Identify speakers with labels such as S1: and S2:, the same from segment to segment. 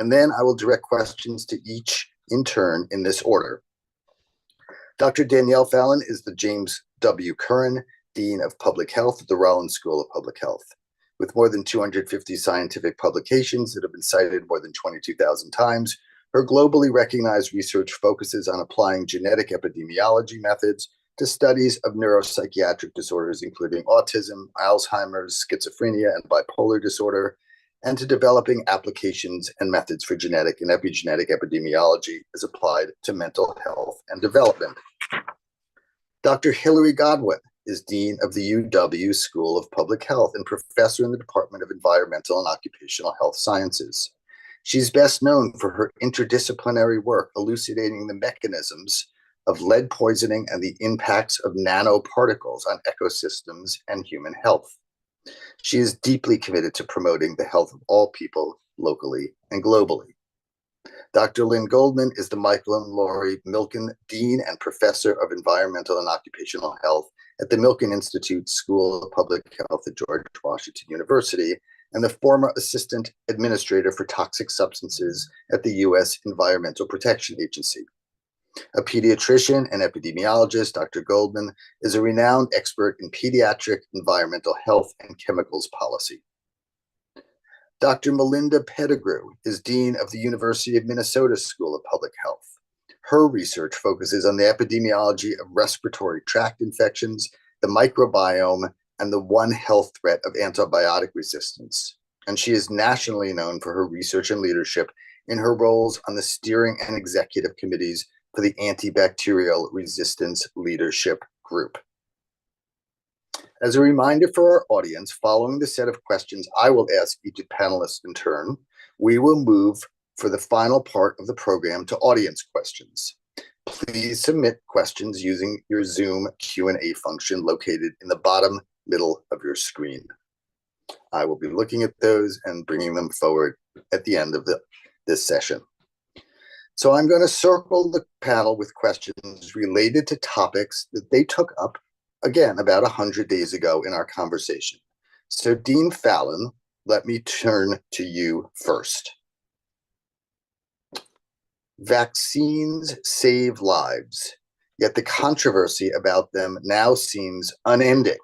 S1: and then I will direct questions to each in turn in this order. Dr. Danielle Fallon is the James W. Curran Dean of Public Health at the Rollins School of Public Health. With more than 250 scientific publications that have been cited more than 22,000 times, her globally recognized research focuses on applying genetic epidemiology methods to studies of neuropsychiatric disorders, including autism, Alzheimer's, schizophrenia, and bipolar disorder, and to developing applications and methods for genetic and epigenetic epidemiology as applied to mental health and development. Dr. Hilary Godwin is Dean of the UW School of Public Health and professor in the Department of Environmental and Occupational Health Sciences. She's best known for her interdisciplinary work elucidating the mechanisms of lead poisoning and the impacts of nanoparticles on ecosystems and human health. She is deeply committed to promoting the health of all people locally and globally. Dr. Lynn Goldman is the Michael and Laurie Milken Dean and Professor of Environmental and Occupational Health at the Milken Institute School of Public Health at George Washington University, and the former Assistant Administrator for Toxic Substances at the U.S. Environmental Protection Agency. A pediatrician and epidemiologist, Dr. Goldman is a renowned expert in pediatric environmental health and chemicals policy. Dr. Melinda Pettigrew is Dean of the University of Minnesota School of Public Health. Her research focuses on the epidemiology of respiratory tract infections, the microbiome, and the one health threat of antibiotic resistance. And she is nationally known for her research and leadership in her roles on the steering and executive committees for the Antibacterial Resistance Leadership Group. As a reminder for our audience, following the set of questions I will ask each panelist in turn, we will move for the final part of the program to audience questions. Please submit questions using your Zoom Q&A function located in the bottom middle of your screen. I will be looking at those and bringing them forward at the end of this session. So I'm going to circle the panel with questions related to topics that they took up, again, about 100 days ago in our conversation. So Dean Fallon, let me turn to you first. Vaccines save lives, yet the controversy about them now seems unending.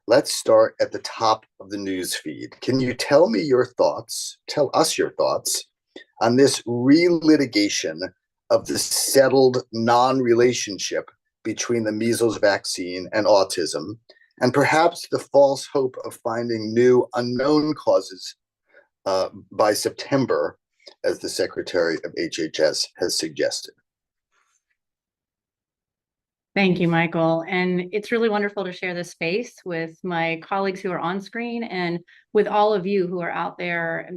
S1: Let's start at the top of the news feed. Can you tell us your thoughts on this relitigation of the settled non-relationship between the measles vaccine and autism, and perhaps the false hope of finding new unknown causes by September, as the Secretary of HHS has suggested?
S2: Thank you, Michael. And it's really wonderful to share this space with my colleagues who are on screen and with all of you who are out there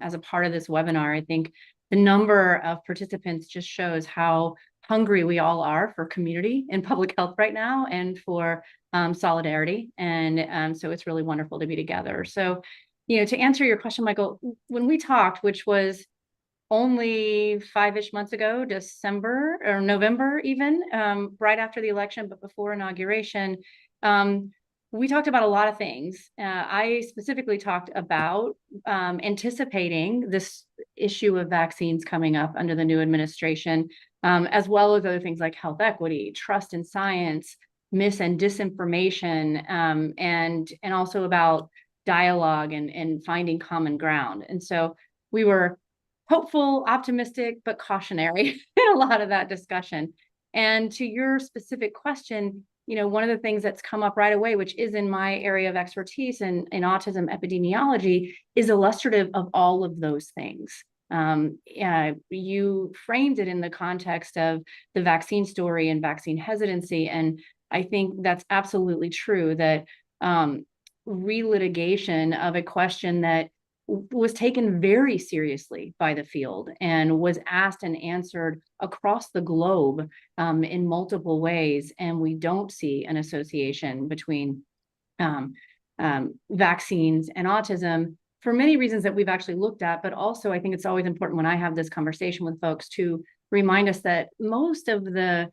S2: as a part of this webinar. I think the number of participants just shows how hungry we all are for community in public health right now and for solidarity. And so it's really wonderful to be together. So, to answer your question, Michael, when we talked, which was only 5-ish months ago, December or November even, right after the election, but before inauguration, we talked about a lot of things. I specifically talked about anticipating this issue of vaccines coming up under the new administration, as well as other things like health equity, trust in science, mis and disinformation, and also about dialogue and finding common ground. And so we were hopeful, optimistic, but cautionary in a lot of that discussion. And to your specific question, one of the things that's come up right away, which is in my area of expertise in autism epidemiology, is illustrative of all of those things. You framed it in the context of the vaccine story and vaccine hesitancy. And I think that's absolutely true, that relitigation of a question that was taken very seriously by the field and was asked and answered across the globe in multiple ways. And we don't see an association between vaccines and autism for many reasons that we've actually looked at. But also, I think it's always important when I have this conversation with folks to remind us that most of the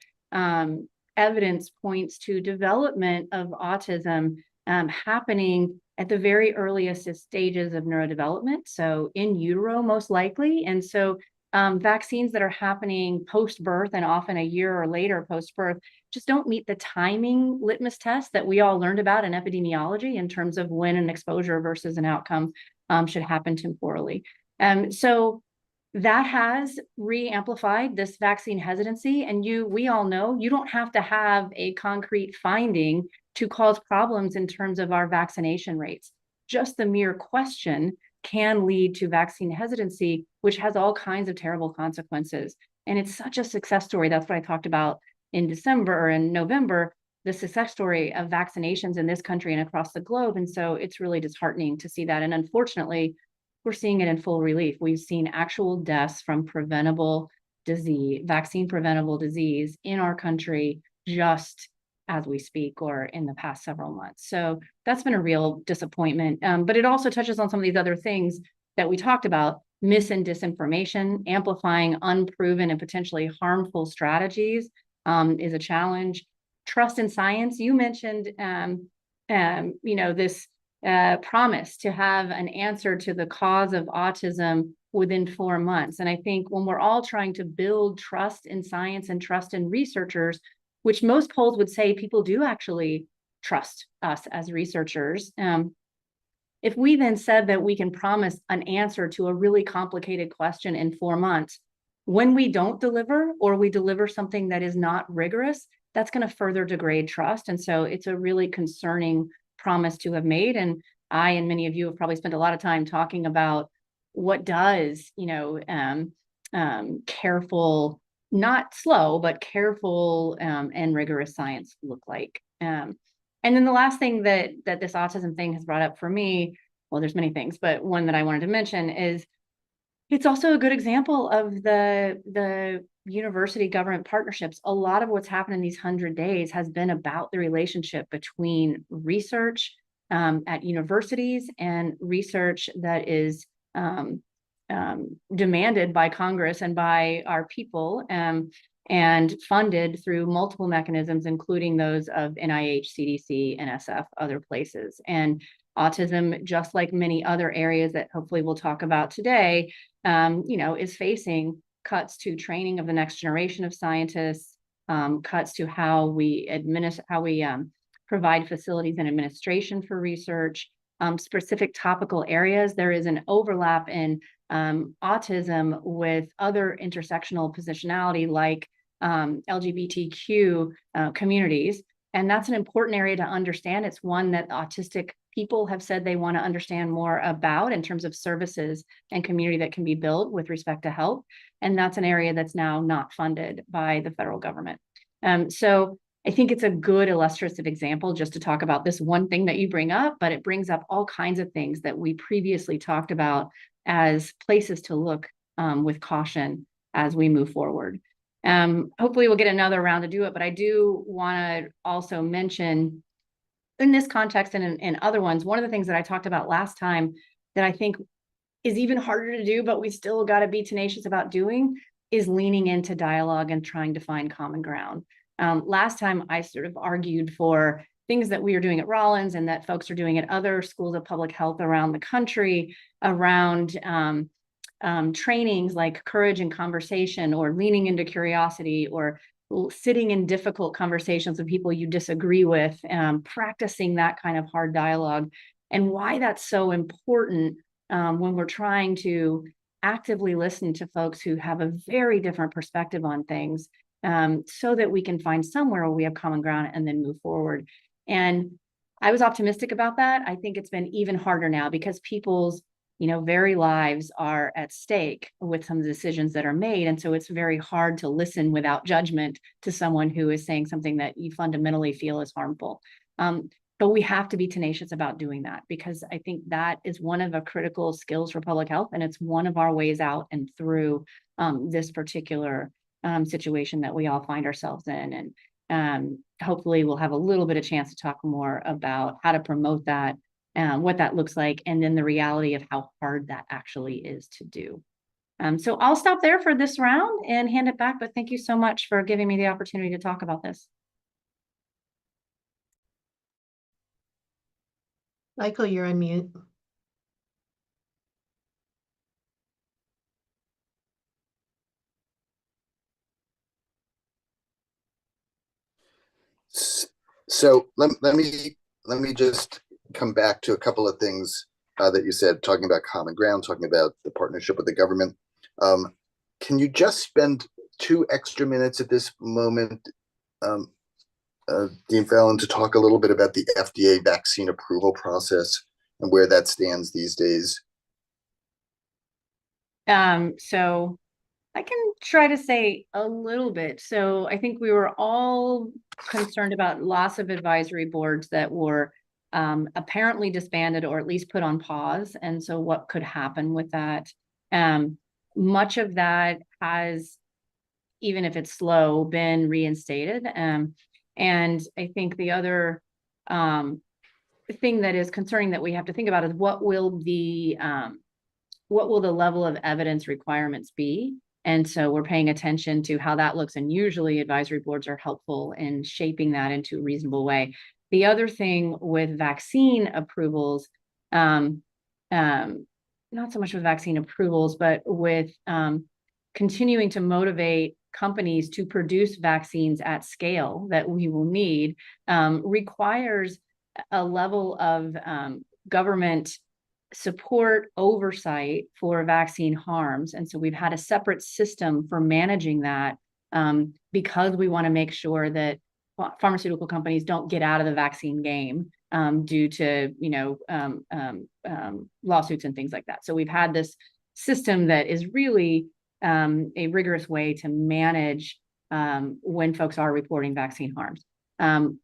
S2: evidence points to development of autism happening at the very earliest stages of neurodevelopment, so in utero most likely. And so vaccines that are happening post-birth and often a year or later post-birth just don't meet the timing litmus test that we all learned about in epidemiology in terms of when an exposure versus an outcome should happen temporally. So that has re-amplified this vaccine hesitancy. And we all know you don't have to have a concrete finding to cause problems in terms of our vaccination rates. Just the mere question can lead to vaccine hesitancy, which has all kinds of terrible consequences. And it's such a success story. That's what I talked about in December or in November, the success story of vaccinations in this country and across the globe. And so it's really disheartening to see that. And unfortunately, we're seeing it in full relief. We've seen actual deaths from preventable disease, vaccine preventable disease in our country just as we speak or in the past several months. So that's been a real disappointment. But it also touches on some of these other things that we talked about: mis and disinformation, amplifying unproven and potentially harmful strategies is a challenge. Trust in science. You mentioned, this promise to have an answer to the cause of autism within 4 months. And I think when we're all trying to build trust in science and trust in researchers, which most polls would say people do actually trust us as researchers, if we then said that we can promise an answer to a really complicated question in 4 months, when we don't deliver or we deliver something that is not rigorous, that's going to further degrade trust. And so it's a really concerning promise to have made. And I and many of you have probably spent a lot of time talking about what does, careful, not slow, but careful and rigorous science look like. And then the last thing that this autism thing has brought up for me, well, there's many things, but one that I wanted to mention is it's also a good example of the university government partnerships. A lot of what's happened in these 100 days has been about the relationship between research at universities and research that is demanded by Congress and by our people and funded through multiple mechanisms, including those of NIH, CDC, NSF, other places. And autism, just like many other areas that hopefully we'll talk about today, is facing cuts to training of the next generation of scientists, cuts to how we provide facilities and administration for research, specific topical areas. There is an overlap in autism with other intersectional positionality like LGBTQ communities. And that's an important area to understand. It's one that autistic people have said they want to understand more about in terms of services and community that can be built with respect to health. And that's an area that's now not funded by the federal government. So I think it's a good illustrative example just to talk about this one thing that you bring up, but it brings up all kinds of things that we previously talked about as places to look with caution as we move forward. Hopefully we'll get another round to do it, but I do want to also mention in this context and in other ones, one of the things that I talked about last time that I think is even harder to do, but we still got to be tenacious about doing, is leaning into dialogue and trying to find common ground. Last time I sort of argued for things that we are doing at Rollins and that folks are doing at other schools of public health around the country around trainings like courage and conversation, or leaning into curiosity, or sitting in difficult conversations with people you disagree with, practicing that kind of hard dialogue, and why that's so important when we're trying to actively listen to folks who have a very different perspective on things, so that we can find somewhere where we have common ground and then move forward. And I was optimistic about that. I think it's been even harder now because people's very lives are at stake with some of the decisions that are made. And so it's very hard to listen without judgment to someone who is saying something that you fundamentally feel is harmful. But we have to be tenacious about doing that, because I think that is one of the critical skills for public health. And it's one of our ways out and through this particular situation that we all find ourselves in. And hopefully we'll have a little bit of chance to talk more about how to promote that, what that looks like, and then the reality of how hard that actually is to do. So I'll stop there for this round and hand it back, but thank you so much for giving me the opportunity to talk about this.
S3: Michael, you're on mute.
S1: So let me just come back to a couple of things that you said, talking about common ground, talking about the partnership with the government. Can you just spend 2 extra minutes at this moment, um, Dean Fallon, to talk a little bit about the FDA vaccine approval process and where that stands these days?
S2: So I can try to say a little bit. So I think we were all concerned about loss of advisory boards that were apparently disbanded or at least put on pause. And so what could happen with that? Much of that has, even if it's slow, been reinstated. And I think the other thing that is concerning that we have to think about is what will the level of evidence requirements be? And so we're paying attention to how that looks. And usually advisory boards are helpful in shaping that into a reasonable way. The other thing with vaccine approvals, not so much with vaccine approvals, but with continuing to motivate companies to produce vaccines at scale that we will need, requires a level of government support oversight for vaccine harms. And so we've had a separate system for managing that, because we want to make sure that pharmaceutical companies don't get out of the vaccine game due to, lawsuits and things like that. So we've had this system that is really a rigorous way to manage when folks are reporting vaccine harms.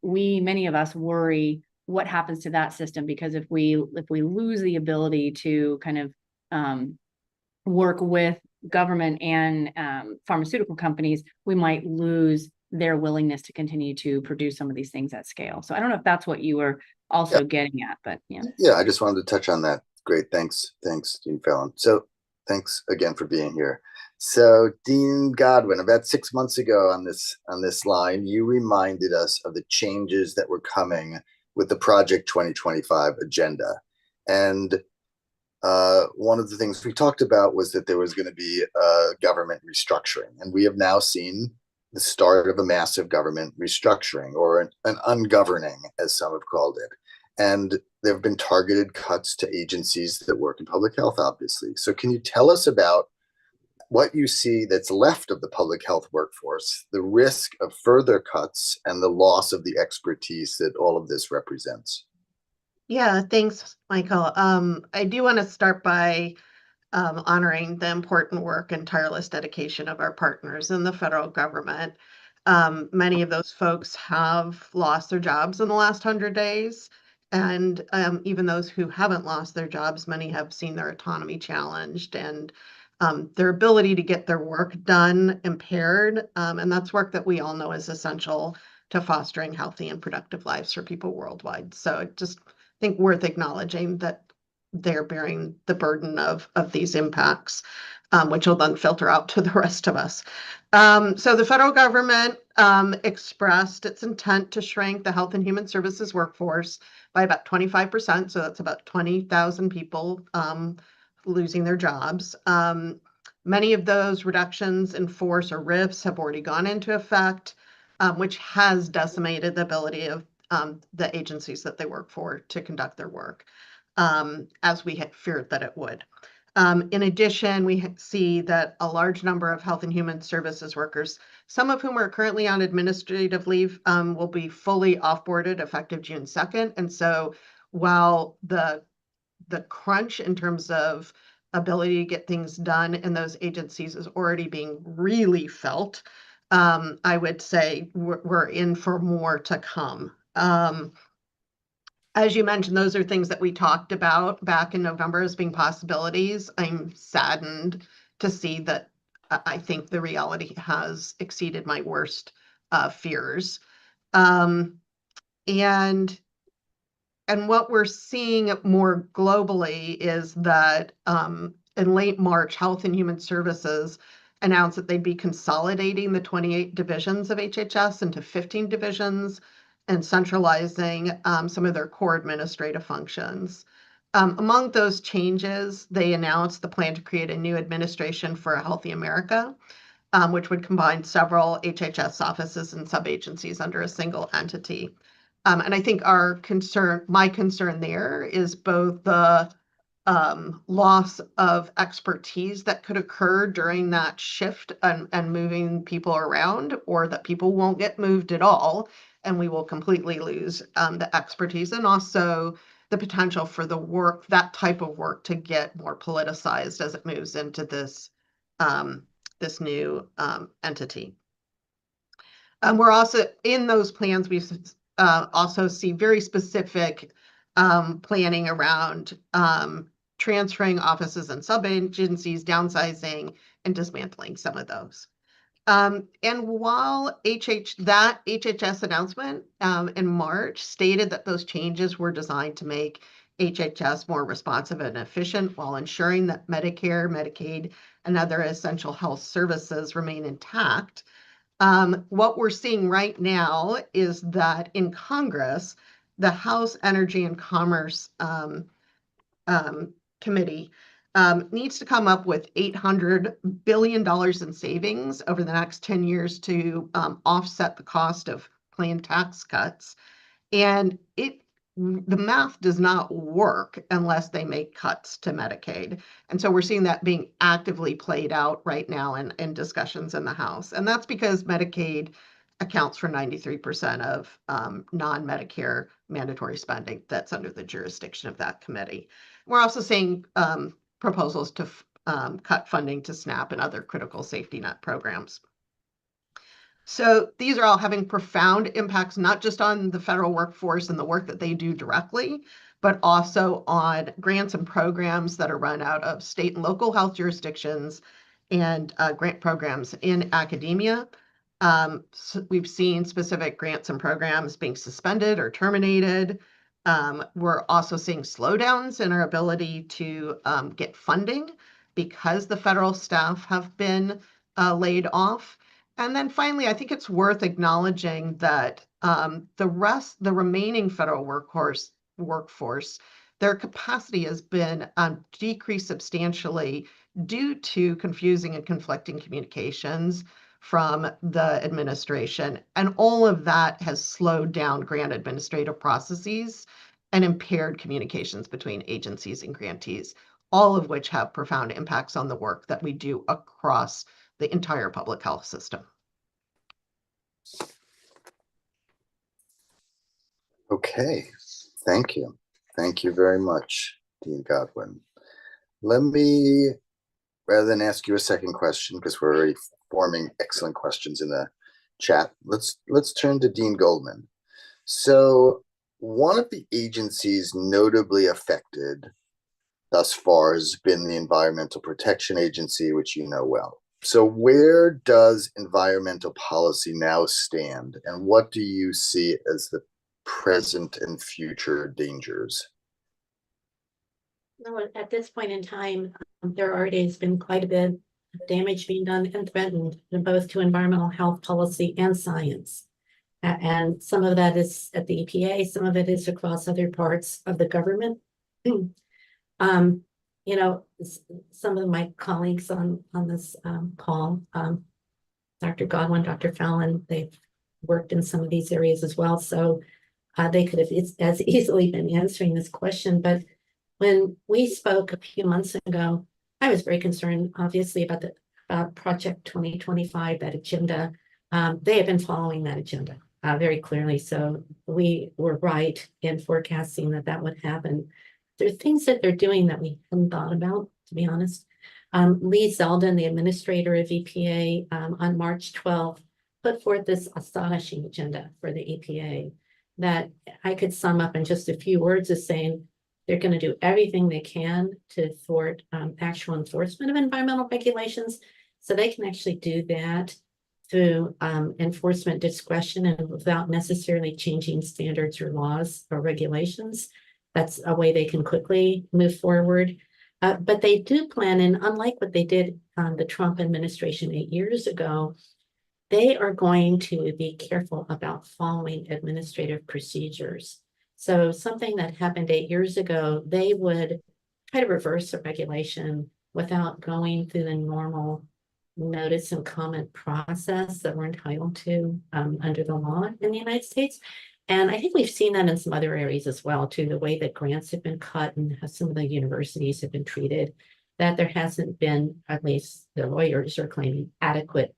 S2: Many of us worry what happens to that system, because if we lose the ability to kind of work with government and pharmaceutical companies, we might lose their willingness to continue to produce some of these things at scale. So I don't know if that's what you were also getting at, but yeah.
S1: Yeah, I just wanted to touch on that. Great, thanks, Dean Fallon. So thanks again for being here. So Dean Godwin, about 6 months ago on this line, you reminded us of the changes that were coming with the Project 2025 agenda. And one of the things we talked about was that there was going to be a government restructuring. And we have now seen the start of a massive government restructuring, or an ungoverning, as some have called it. And there have been targeted cuts to agencies that work in public health, obviously. So can you tell us about what you see that's left of the public health workforce, the risk of further cuts, and the loss of the expertise that all of this represents?
S3: Yeah, thanks, Michael. I do want to start by honoring the important work and tireless dedication of our partners in the federal government. Many of those folks have lost their jobs in the last 100 days. And even those who haven't lost their jobs, many have seen their autonomy challenged and their ability to get their work done impaired. And that's work that we all know is essential to fostering healthy and productive lives for people worldwide. So just think worth acknowledging that they're bearing the burden of these impacts, which will then filter out to the rest of us. So the federal government expressed its intent to shrink the Health and Human Services workforce by about 25%. So that's about 20,000 people losing their jobs. Many of those reductions in force, or RIFs, have already gone into effect, which has decimated the ability of the agencies that they work for to conduct their work, as we had feared that it would. In addition, we see that a large number of Health and Human Services workers, some of whom are currently on administrative leave, will be fully offboarded effective June 2nd. And so while the crunch in terms of ability to get things done in those agencies is already being really felt, I would say we're in for more to come. As you mentioned, those are things that we talked about back in November as being possibilities. I'm saddened to see that I think the reality has exceeded my worst fears. And what we're seeing more globally is that in late March, Health and Human Services announced that they'd be consolidating the 28 divisions of HHS into 15 divisions. and centralizing some of their core administrative functions. Among those changes, they announced the plan to create a new administration for a healthy America, which would combine several HHS offices and sub-agencies under a single entity. And I think my concern there is both the loss of expertise that could occur during that shift and moving people around, or that people won't get moved at all and we will completely lose the expertise, and also the potential for that type of work to get more politicized as it moves into this this new entity. We're also in those plans. We also see very specific planning around transferring offices and sub-agencies, downsizing, and dismantling some of those. And while that HHS announcement in March stated that those changes were designed to make HHS more responsive and efficient while ensuring that Medicare, Medicaid, and other essential health services remain intact, what we're seeing right now is that in Congress, the House Energy and Commerce Committee needs to come up with $800 billion in savings over the next 10 years to offset the cost of planned tax cuts. And the math does not work unless they make cuts to Medicaid. And so we're seeing that being actively played out right now in discussions in the House. And that's because Medicaid accounts for 93% of non-Medicare mandatory spending that's under the jurisdiction of that committee. We're also seeing proposals to cut funding to SNAP and other critical safety net programs. So these are all having profound impacts, not just on the federal workforce and the work that they do directly, but also on grants and programs that are run out of state and local health jurisdictions and grant programs in academia. So we've seen specific grants and programs being suspended or terminated. We're also seeing slowdowns in our ability to get funding because the federal staff have been laid off. And then finally, I think it's worth acknowledging that the remaining federal workforce, their capacity has been decreased substantially due to confusing and conflicting communications from the administration. And all of that has slowed down grant administrative processes and impaired communications between agencies and grantees, all of which have profound impacts on the work that we do across the entire public health system.
S1: Okay, thank you. Thank you very much, Dean Godwin. Let me, rather than ask you a second question, because we're already forming excellent questions in the chat, let's turn to Dean Goldman. So one of the agencies notably affected thus far has been the Environmental Protection Agency, which you know well. So where does environmental policy now stand, and what do you see as the present and future dangers?
S4: No, at this point in time, there already has been quite a bit of damage being done and threatened both to environmental health policy and science. And some of that is at the EPA, some of it is across other parts of the government. You know, some of my colleagues on this call, Dr. Godwin, Dr. Fallon, they've worked in some of these areas as well. So they could have as easily been answering this question. But when we spoke a few months ago, I was very concerned, obviously, about Project 2025, that agenda. They have been following that agenda very clearly. So we were right in forecasting that would happen. There are things that they're doing that we hadn't thought about, to be honest. Lee Zeldin, the administrator of EPA, on March 12th, put forth this astonishing agenda for the EPA that I could sum up in just a few words as saying they're going to do everything they can to thwart actual enforcement of environmental regulations. So they can actually do that through enforcement discretion and without necessarily changing standards or laws or regulations. That's a way they can quickly move forward. But they do plan, and unlike what they did the Trump administration 8 years ago, they are going to be careful about following administrative procedures. So something that happened 8 years ago, they would try to reverse a regulation without going through the normal notice and comment process that we're entitled to under the law in the United States. And I think we've seen that in some other areas as well, too, the way that grants have been cut and how some of the universities have been treated, that there hasn't been, at least the lawyers are claiming, adequate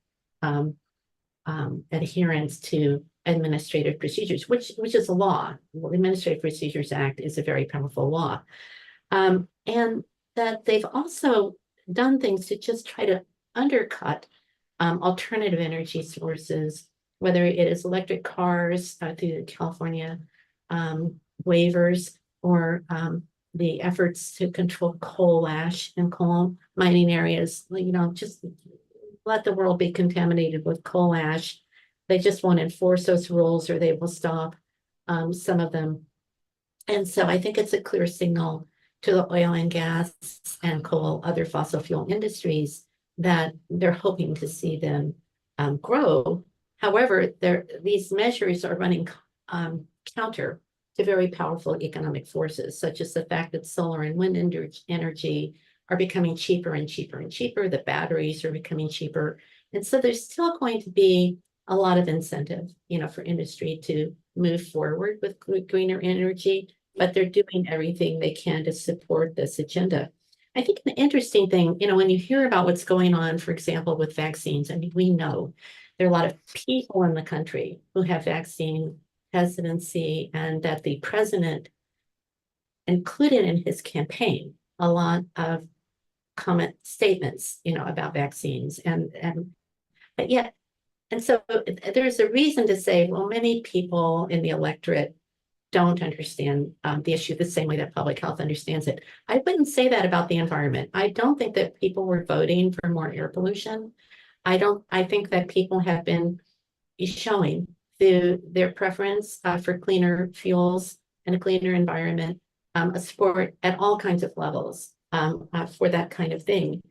S4: adherence to administrative procedures, which is a law. Well, the Administrative Procedures Act is a very powerful law. And that they've also done things to just try to undercut alternative energy sources, whether it is electric cars through the California waivers or the efforts to control coal ash in coal mining areas, just let the world be contaminated with coal ash. They just won't enforce those rules, or they will stop some of them. And so I think it's a clear signal to the oil and gas and coal, other fossil fuel industries, that they're hoping to see them grow. However, these measures are running counter to very powerful economic forces, such as the fact that solar and wind energy are becoming cheaper and cheaper and cheaper. The batteries are becoming cheaper. And so there's still going to be a lot of incentive, for industry to move forward with greener energy, but they're doing everything they can to support this agenda. I think an interesting thing, when you hear about what's going on, for example, with vaccines, I mean, we know there are a lot of people in the country who have vaccine hesitancy, and that the president included in his campaign a lot of comment statements, about vaccines, but yet, and so there's a reason to say, well, many people in the electorate don't understand the issue the same way that public health understands it. I wouldn't say that about the environment. I don't think that people were voting for more air pollution. I think that people have been showing their preference for cleaner fuels and a cleaner environment, a support at all kinds of levels for that kind of thing.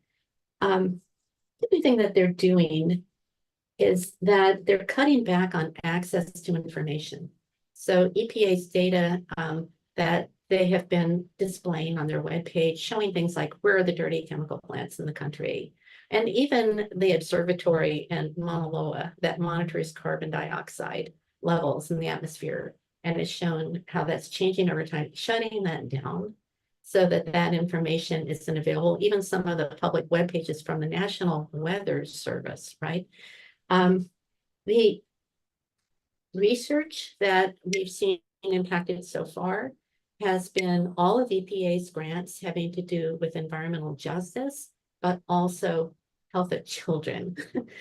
S4: The other thing that they're doing is that they're cutting back on access to information. So EPA's data that they have been displaying on their webpage, showing things like where are the dirty chemical plants in the country, and even the observatory in Mauna Loa that monitors carbon dioxide levels in the atmosphere and has shown how that's changing over time, shutting that down so that that information isn't available. Even some of the public web pages from the National Weather Service, right? The research that we've seen impacted so far has been all of EPA's grants having to do with environmental justice, but also health of children.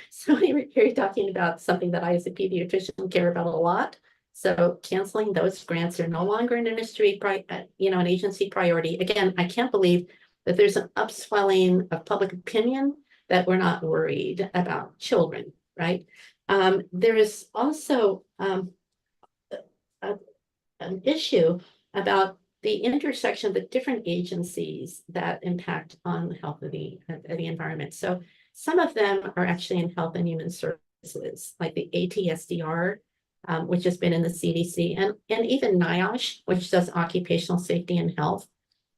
S4: So here you're talking about something that I as a pediatrician care about a lot. So canceling those grants are no longer an industry, an agency priority. Again, I can't believe that there's an upswelling of public opinion that we're not worried about children, right? There is also an issue about the intersection of the different agencies that impact on the health of the environment. So some of them are actually in Health and Human Services, like the ATSDR, which has been in the CDC, and even NIOSH, which does occupational safety and health.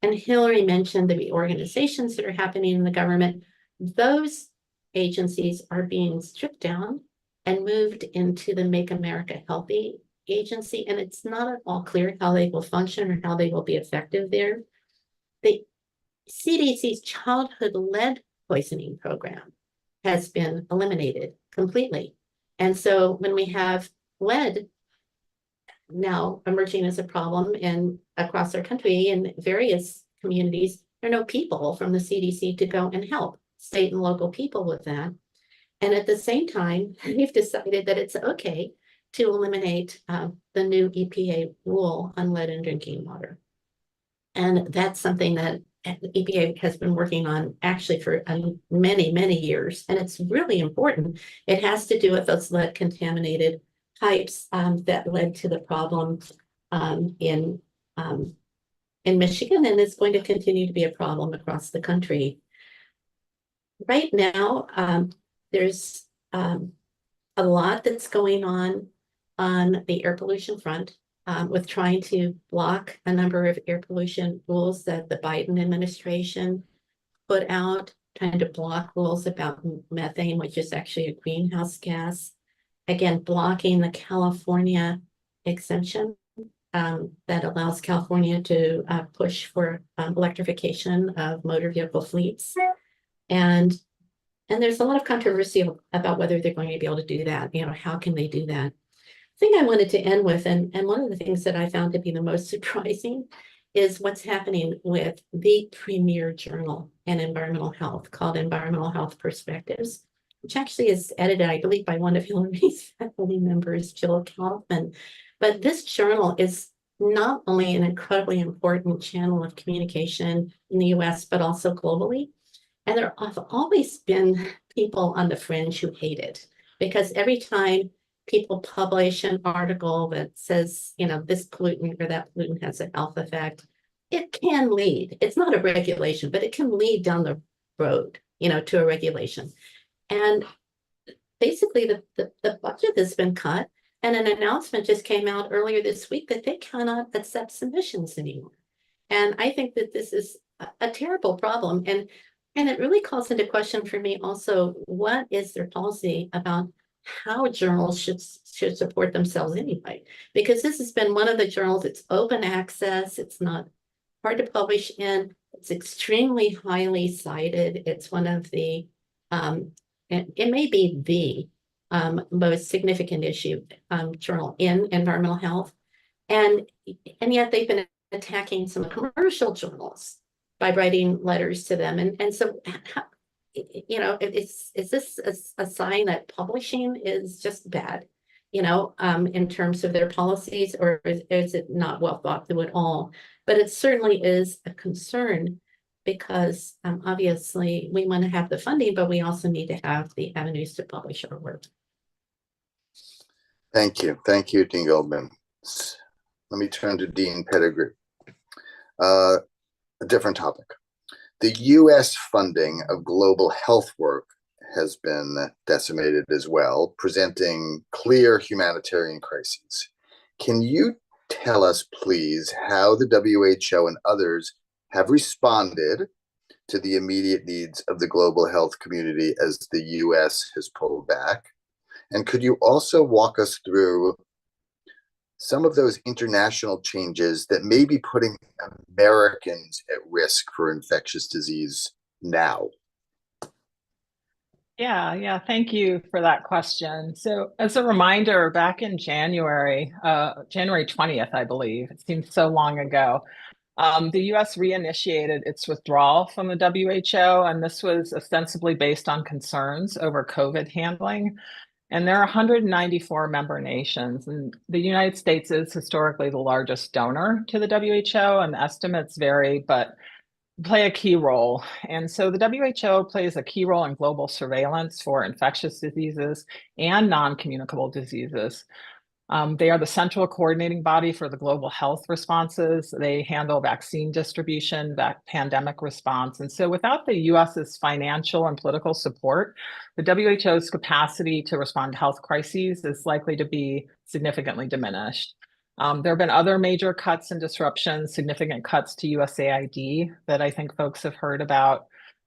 S4: And Hillary mentioned the reorganizations that are happening in the government. Those agencies are being stripped down and moved into the Make America Healthy agency, and it's not at all clear how they will function or how they will be effective there. The CDC's childhood lead poisoning program has been eliminated completely. And so when we have lead now emerging as a problem across our country in various communities, there are no people from the CDC to go and help state and local people with that. And at the same time, we've decided that it's okay to eliminate the new EPA rule on lead in drinking water. And that's something that the EPA has been working on actually for many, many years. And it's really important. It has to do with those lead contaminated pipes that led to the problem in Michigan, and it's going to continue to be a problem across the country. Right now, there's a a lot that's going on the air pollution front, with trying to block a number of air pollution rules that the Biden administration put out, trying to block rules about methane, which is actually a greenhouse gas. Again, blocking the California exemption that allows California to push for electrification of motor vehicle fleets. And there's a lot of controversy about whether they're going to be able to do that. You know, how can they do that? Thing I wanted to end with, and one of the things that I found to be the most surprising is what's happening with the premier journal in environmental health called Environmental Health Perspectives, which actually is edited, I believe, by one of Hillary's faculty members, Jill Kaufman. But this journal is not only an incredibly important channel of communication in the US, but also globally. And there have always been people on the fringe who hate it, because every time people publish an article that says, you know, this pollutant or that pollutant has a health effect, it can lead, it's not a regulation, but it can lead down the road, you know, to a regulation. And basically the budget has been cut, and an announcement just came out earlier this week that they cannot accept submissions anymore. And I think that this is a terrible problem. And it really calls into question for me also, what is their policy about how journals should support themselves anyway? Because this has been one of the journals, it's open access, it's not hard to publish in, it's extremely highly cited. It's one of the, it may be the most significant issue journal in environmental health. And yet they've been attacking some commercial journals by writing letters to them. And so, you know, is this a sign that publishing is just bad, you know, in terms of their policies, or is it not well thought through at all? But it certainly is a concern, because obviously we want to have the funding, but we also need to have the avenues to publish our work.
S1: Thank you. Thank you, Dean Goldman. Let me turn to Dean Pettigrew. A different topic. The U.S. funding of global health work has been decimated as well, presenting clear humanitarian crises. Can you tell us, please, how the WHO and others have responded to the immediate needs of the global health community as the U.S. has pulled back? And could you also walk us through some of those international changes that may be putting Americans at risk for infectious disease now?
S5: Yeah, thank you for that question. So as a reminder, back in January 20th, I believe, it seems so long ago, the US reinitiated its withdrawal from the WHO, and this was ostensibly based on concerns over COVID handling. And there are 194 member nations, and the United States is historically the largest donor to the WHO, and estimates vary, but play a key role. And so the WHO plays a key role in global surveillance for infectious diseases and non-communicable diseases. They are the central coordinating body for the global health responses. They handle vaccine distribution, pandemic response. And so without the US's financial and political support, the WHO's capacity to respond to health crises is likely to be significantly diminished. There have been other major cuts and disruptions, significant cuts to USAID that I think folks have heard about.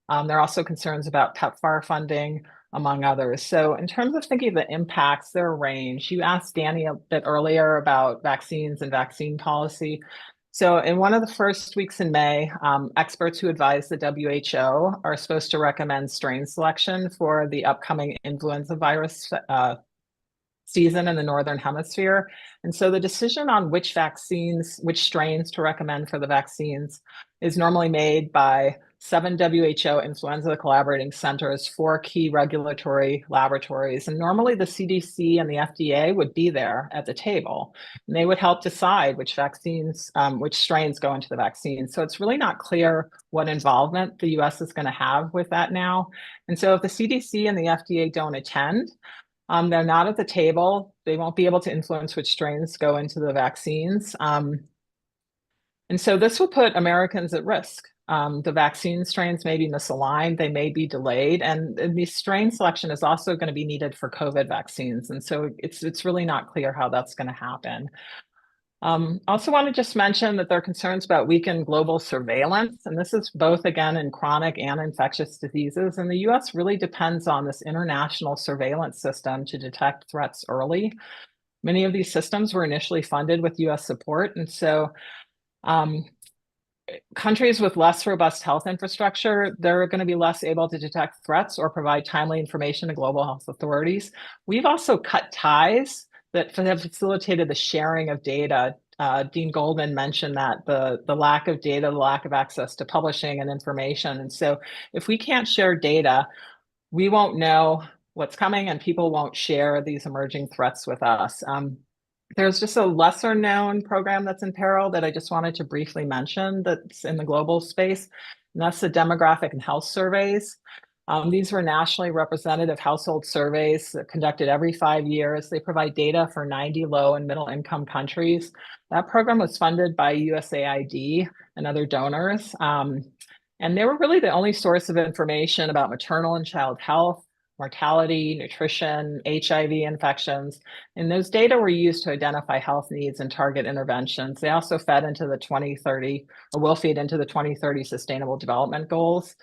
S5: There are also concerns about PEPFAR funding, among others. So in terms of thinking of the impacts, there are a range. You asked Danny a bit earlier about vaccines and vaccine policy. So in one of the first weeks in May, experts who advise the WHO are supposed to recommend strain selection for the upcoming influenza virus season in the Northern Hemisphere. And so the decision on which strains to recommend for the vaccines is normally made by 7 WHO influenza collaborating centers, 4 key regulatory laboratories. And normally the CDC and the FDA would be there at the table, and they would help decide which strains go into the vaccine. So it's really not clear what involvement the US is going to have with that now. And so if the CDC and the FDA don't attend, they're not at the table. They won't be able to influence which strains go into the vaccines. And so this will put Americans at risk The vaccine strains may be misaligned, they may be delayed, and the strain selection is also going to be needed for COVID vaccines. And so it's really not clear how that's going to happen. Also want to just mention that there are concerns about weakened global surveillance, and this is both, again, in chronic and infectious diseases. And the US really depends on this international surveillance system to detect threats early. Many of these systems were initially funded with US support, and so countries with less robust health infrastructure, they're going to be less able to detect threats or provide timely information to global health authorities. We've also cut ties that have facilitated the sharing of data. Dean Goldman mentioned that the lack of data, the lack of access to publishing and information. And so if we can't share data, we won't know what's coming and people won't share these emerging threats with us. There's just a lesser known program that's in peril that I just wanted to briefly mention that's in the global space, and that's the demographic and health surveys. These were nationally representative household surveys conducted every 5 years. They provide data for 90 low and middle income countries. That program was funded by USAID and other donors. And they were really the only source of information about maternal and child health, mortality, nutrition, HIV infections. And those data were used to identify health needs and target interventions. They also fed into the 2030, or will feed into the 2030 Sustainable Development Goals.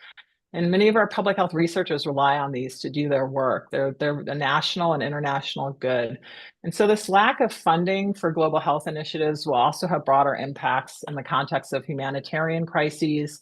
S5: And many of our public health researchers rely on these to do their work. They're a national and international good. And so this lack of funding for global health initiatives will also have broader impacts in the context of humanitarian crises,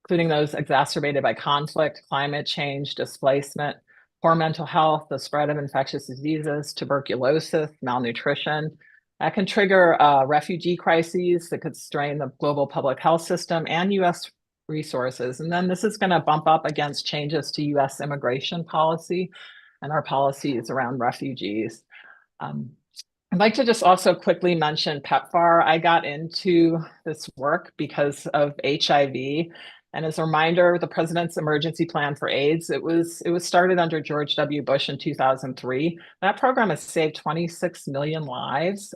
S5: including those exacerbated by conflict, climate change, displacement, poor mental health, the spread of infectious diseases, tuberculosis, malnutrition. That can trigger refugee crises that could strain the global public health system and US resources. And then this is going to bump up against changes to US immigration policy and our policies around refugees. I'd like to just also quickly mention PEPFAR. I got into this work because of HIV. And as a reminder, the President's Emergency Plan for AIDS, it was started under George W. Bush in 2003. That program has saved 26 million lives.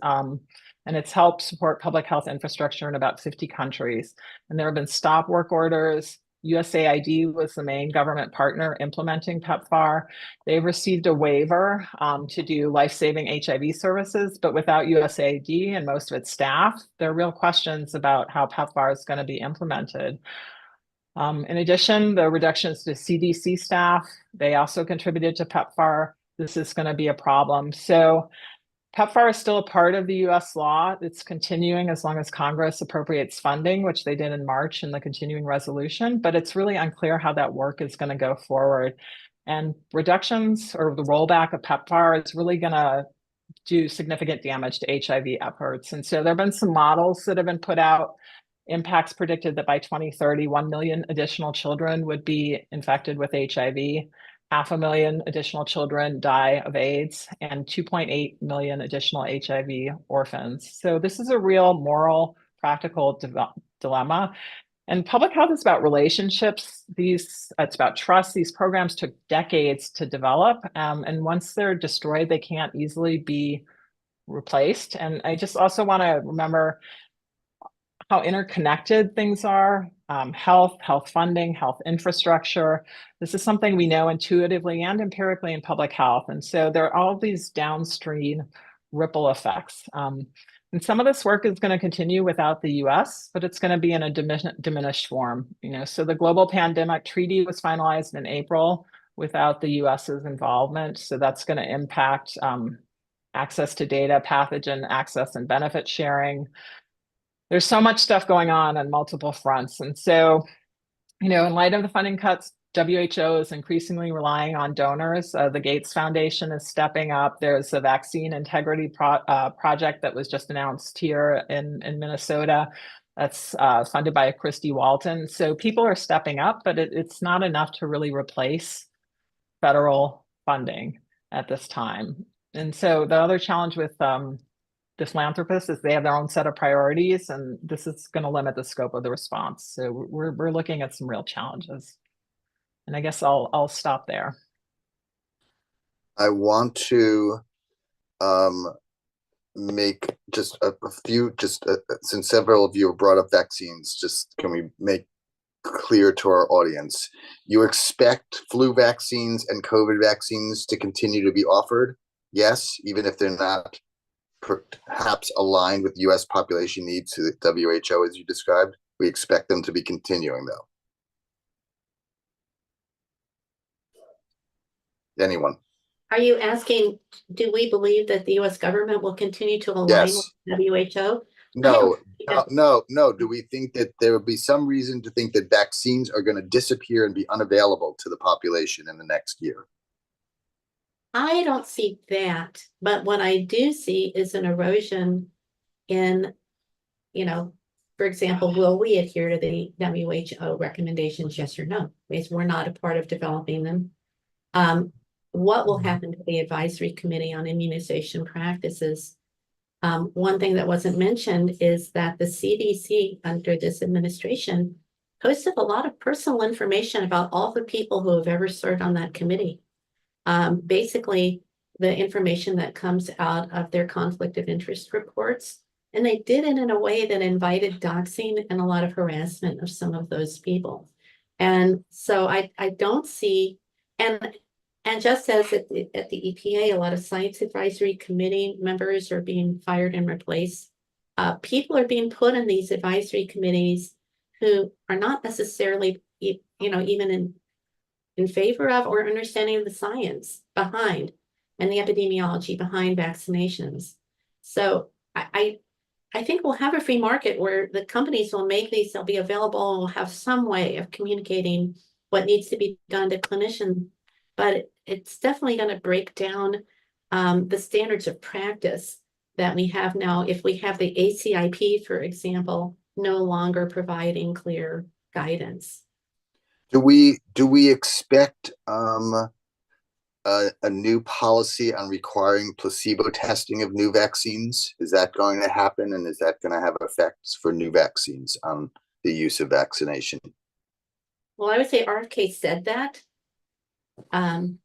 S5: And it's helped support public health infrastructure in about 50 countries. And there have been stop work orders. USAID was the main government partner implementing PEPFAR. They've received a waiver to do life-saving HIV services, but without USAID and most of its staff, there are real questions about how PEPFAR is going to be implemented. In addition, the reductions to CDC staff, they also contributed to PEPFAR. This is going to be a problem. So PEPFAR is still a part of the US law. It's continuing as long as Congress appropriates funding, which they did in March in the continuing resolution, but it's really unclear how that work is going to go forward. And reductions or the rollback of PEPFAR is really going to do significant damage to HIV efforts. And so there have been some models that have been put out. Impacts predicted that by 2030, 1 million additional children would be infected with HIV. 500,000 additional children die of AIDS, and 2.8 million additional HIV orphans. So this is a real moral, practical dilemma. And public health is about relationships. It's about trust. These programs took decades to develop. And once they're destroyed, they can't easily be replaced. And I just also want to remember how interconnected things are, health funding, health infrastructure. This is something we know intuitively and empirically in public health. And so there are all these downstream ripple effects. And some of this work is going to continue without the US, but it's going to be in a diminished form. So the Global Pandemic Treaty was finalized in April without the US's involvement. So that's going to impact access to data, pathogen access, and benefit sharing. There's so much stuff going on multiple fronts. And so, in light of the funding cuts, WHO is increasingly relying on donors. The Gates Foundation is stepping up. There's a vaccine integrity project that was just announced here in Minnesota that's funded by Christy Walton. So people are stepping up, but it's not enough to really replace federal funding at this time. And so the other challenge with the philanthropists is they have their own set of priorities, and this is going to limit the scope of the response. So we're looking at some real challenges. And I guess I'll stop there.
S1: I want to make just a few, since several of you have brought up vaccines, can we make clear to our audience. You expect flu vaccines and COVID vaccines to continue to be offered? Yes, even if they're not perhaps aligned with US population needs to the WHO as you described. We expect them to be continuing though. Anyone?
S4: Are you asking, do we believe that the US government will continue to align
S1: Yes.
S4: with WHO?
S1: No,
S4: don't-
S1: no. Do we think that there would be some reason to think that vaccines are going to disappear and be unavailable to the population in the next year?
S4: I don't see that, but what I do see is an erosion in, for example, will we adhere to the WHO recommendations, yes or no? Because we're not a part of developing them. What will happen to the advisory committee on immunization practices? One thing that wasn't mentioned is that the CDC under this administration posted a lot of personal information about all the people who have ever served on that committee. Basically, the information that comes out of their conflict of interest reports. And they did it in a way that invited doxing and a lot of harassment of some of those people. And so I don't see, and just as at the EPA, a lot of science advisory committee members are being fired and replaced. People are being put in these advisory committees who are not necessarily, even in favor of or understanding of the science behind and the epidemiology behind vaccinations. So I think we'll have a free market where the companies will make these, they'll be available, and we'll have some way of communicating what needs to be done to clinicians. But it's definitely going to break down the standards of practice that we have now. If we have the ACIP, for example, no longer providing clear guidance.
S1: Do we expect a new policy on requiring placebo testing of new vaccines? Is that going to happen, and is that going to have effects for new vaccines on the use of vaccination?
S4: Well, I would say RFK said that. I'm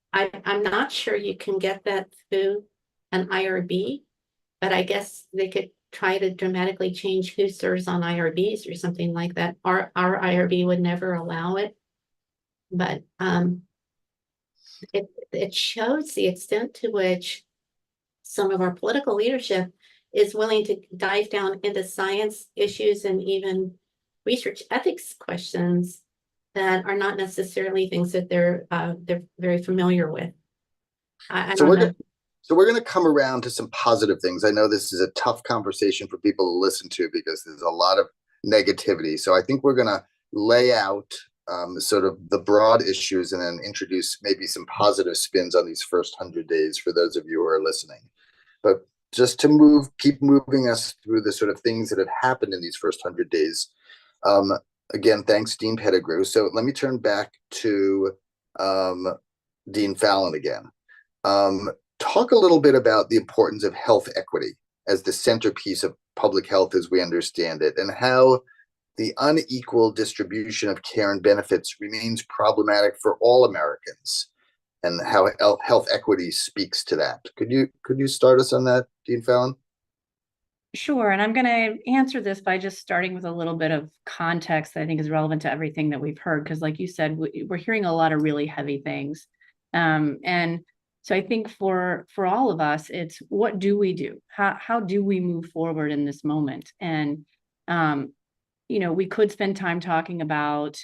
S4: not sure you can get that through an IRB, but I guess they could try to dramatically change who serves on IRBs or something like that. Our IRB would never allow it. But it shows the extent to which some of our political leadership is willing to dive down into science issues and even research ethics questions that are not necessarily things that they're very familiar with.
S1: So we're going to come around to some positive things. I know this is a tough conversation for people to listen to because there's a lot of negativity. So I think we're going to lay out sort of the broad issues and then introduce maybe some positive spins on these first 100 days for those of you who are listening. But just to keep moving us through the sort of things that have happened in these first 100 days. Again, thanks, Dean Pettigrew. So let me turn back to Dean Fallon again. Talk a little bit about the importance of health equity as the centerpiece of public health as we understand it, and how the unequal distribution of care and benefits remains problematic for all Americans, and how health equity speaks to that. Could you start us on that, Dean Fallon?
S2: Sure. And I'm going to answer this by just starting with a little bit of context that I think is relevant to everything that we've heard. Because like you said, we're hearing a lot of really heavy things. And so I think for all of us, it's what do we do? How do we move forward in this moment? And, we could spend time talking about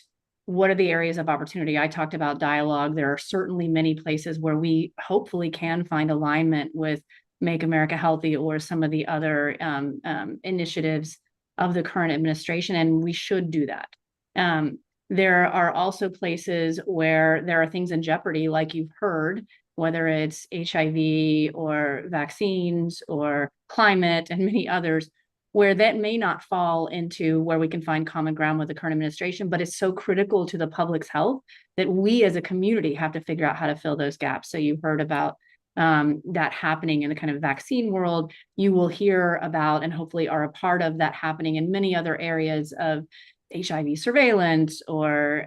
S2: what are the areas of opportunity. I talked about dialogue. There are certainly many places where we hopefully can find alignment with Make America Healthy or some of the other initiatives of the current administration, and we should do that. There are also places where there are things in jeopardy, like you've heard, whether it's HIV or vaccines or climate and many others, where that may not fall into where we can find common ground with the current administration, but it's so critical to the public's health that we as a community have to figure out how to fill those gaps. So you heard about that happening in the kind of vaccine world. You will hear about and hopefully are a part of that happening in many other areas of HIV surveillance or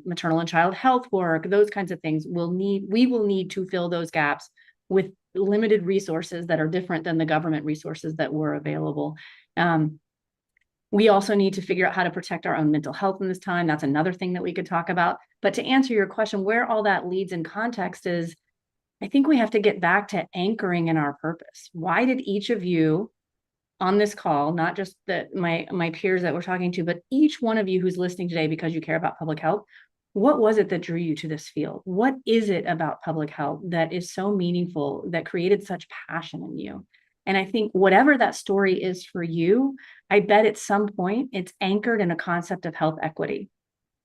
S2: maternal and child health work. Those kinds of things we will need to fill those gaps with limited resources that are different than the government resources that were available. We also need to figure out how to protect our own mental health in this time. That's another thing that we could talk about. But to answer your question, where all that leads in context is, I think we have to get back to anchoring in our purpose. Why did each of you on this call, not just my peers that we're talking to, but each one of you who's listening today because you care about public health, what was it that drew you to this field? What is it about public health that is so meaningful, that created such passion in you? And I think whatever that story is for you, I bet at some point it's anchored in a concept of health equity.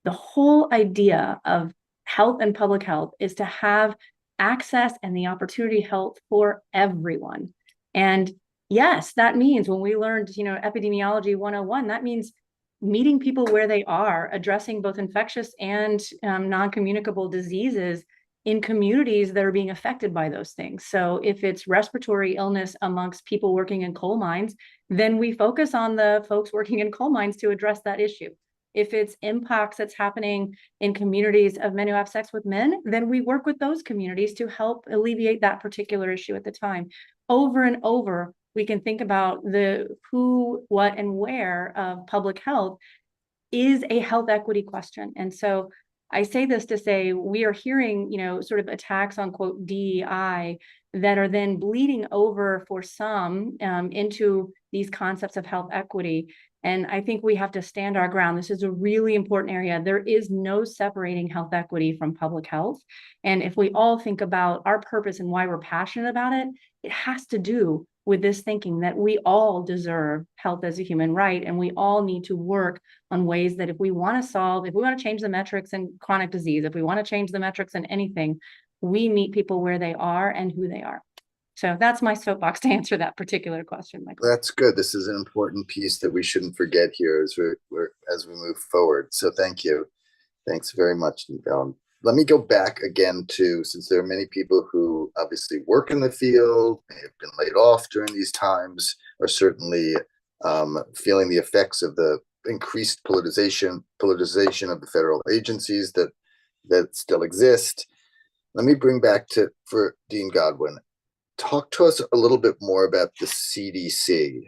S2: The whole idea of health and public health is to have access and the opportunity health for everyone. And yes, that means when we learned, epidemiology 101, that means meeting people where they are, addressing both infectious and non-communicable diseases in communities that are being affected by those things. So if it's respiratory illness amongst people working in coal mines, then we focus on the folks working in coal mines to address that issue. If it's impacts that's happening in communities of men who have sex with men, then we work with those communities to help alleviate that particular issue at the time. Over and over, we can think about the who, what, and where of public health is a health equity question. And so I say this to say we are hearing, sort of attacks on quote DEI that are then bleeding over for some into these concepts of health equity. And I think we have to stand our ground. This is a really important area. There is no separating health equity from public health. And if we all think about our purpose and why we're passionate about it, it has to do with this thinking that we all deserve health as a human right. And we all need to work on ways that if we want to change the metrics in chronic disease, if we want to change the metrics in anything, we meet people where they are and who they are. So that's my soapbox to answer that particular question, Michael.
S1: That's good. This is an important piece that we shouldn't forget here as we move forward. So thank you. Thanks very much, Dean. Let me go back again to, since there are many people who obviously work in the field, may have been laid off during these times, are certainly feeling the effects of the increased politicization of the federal agencies that still exist. Let me bring back for Dean Godwin. Talk to us a little bit more about the CDC.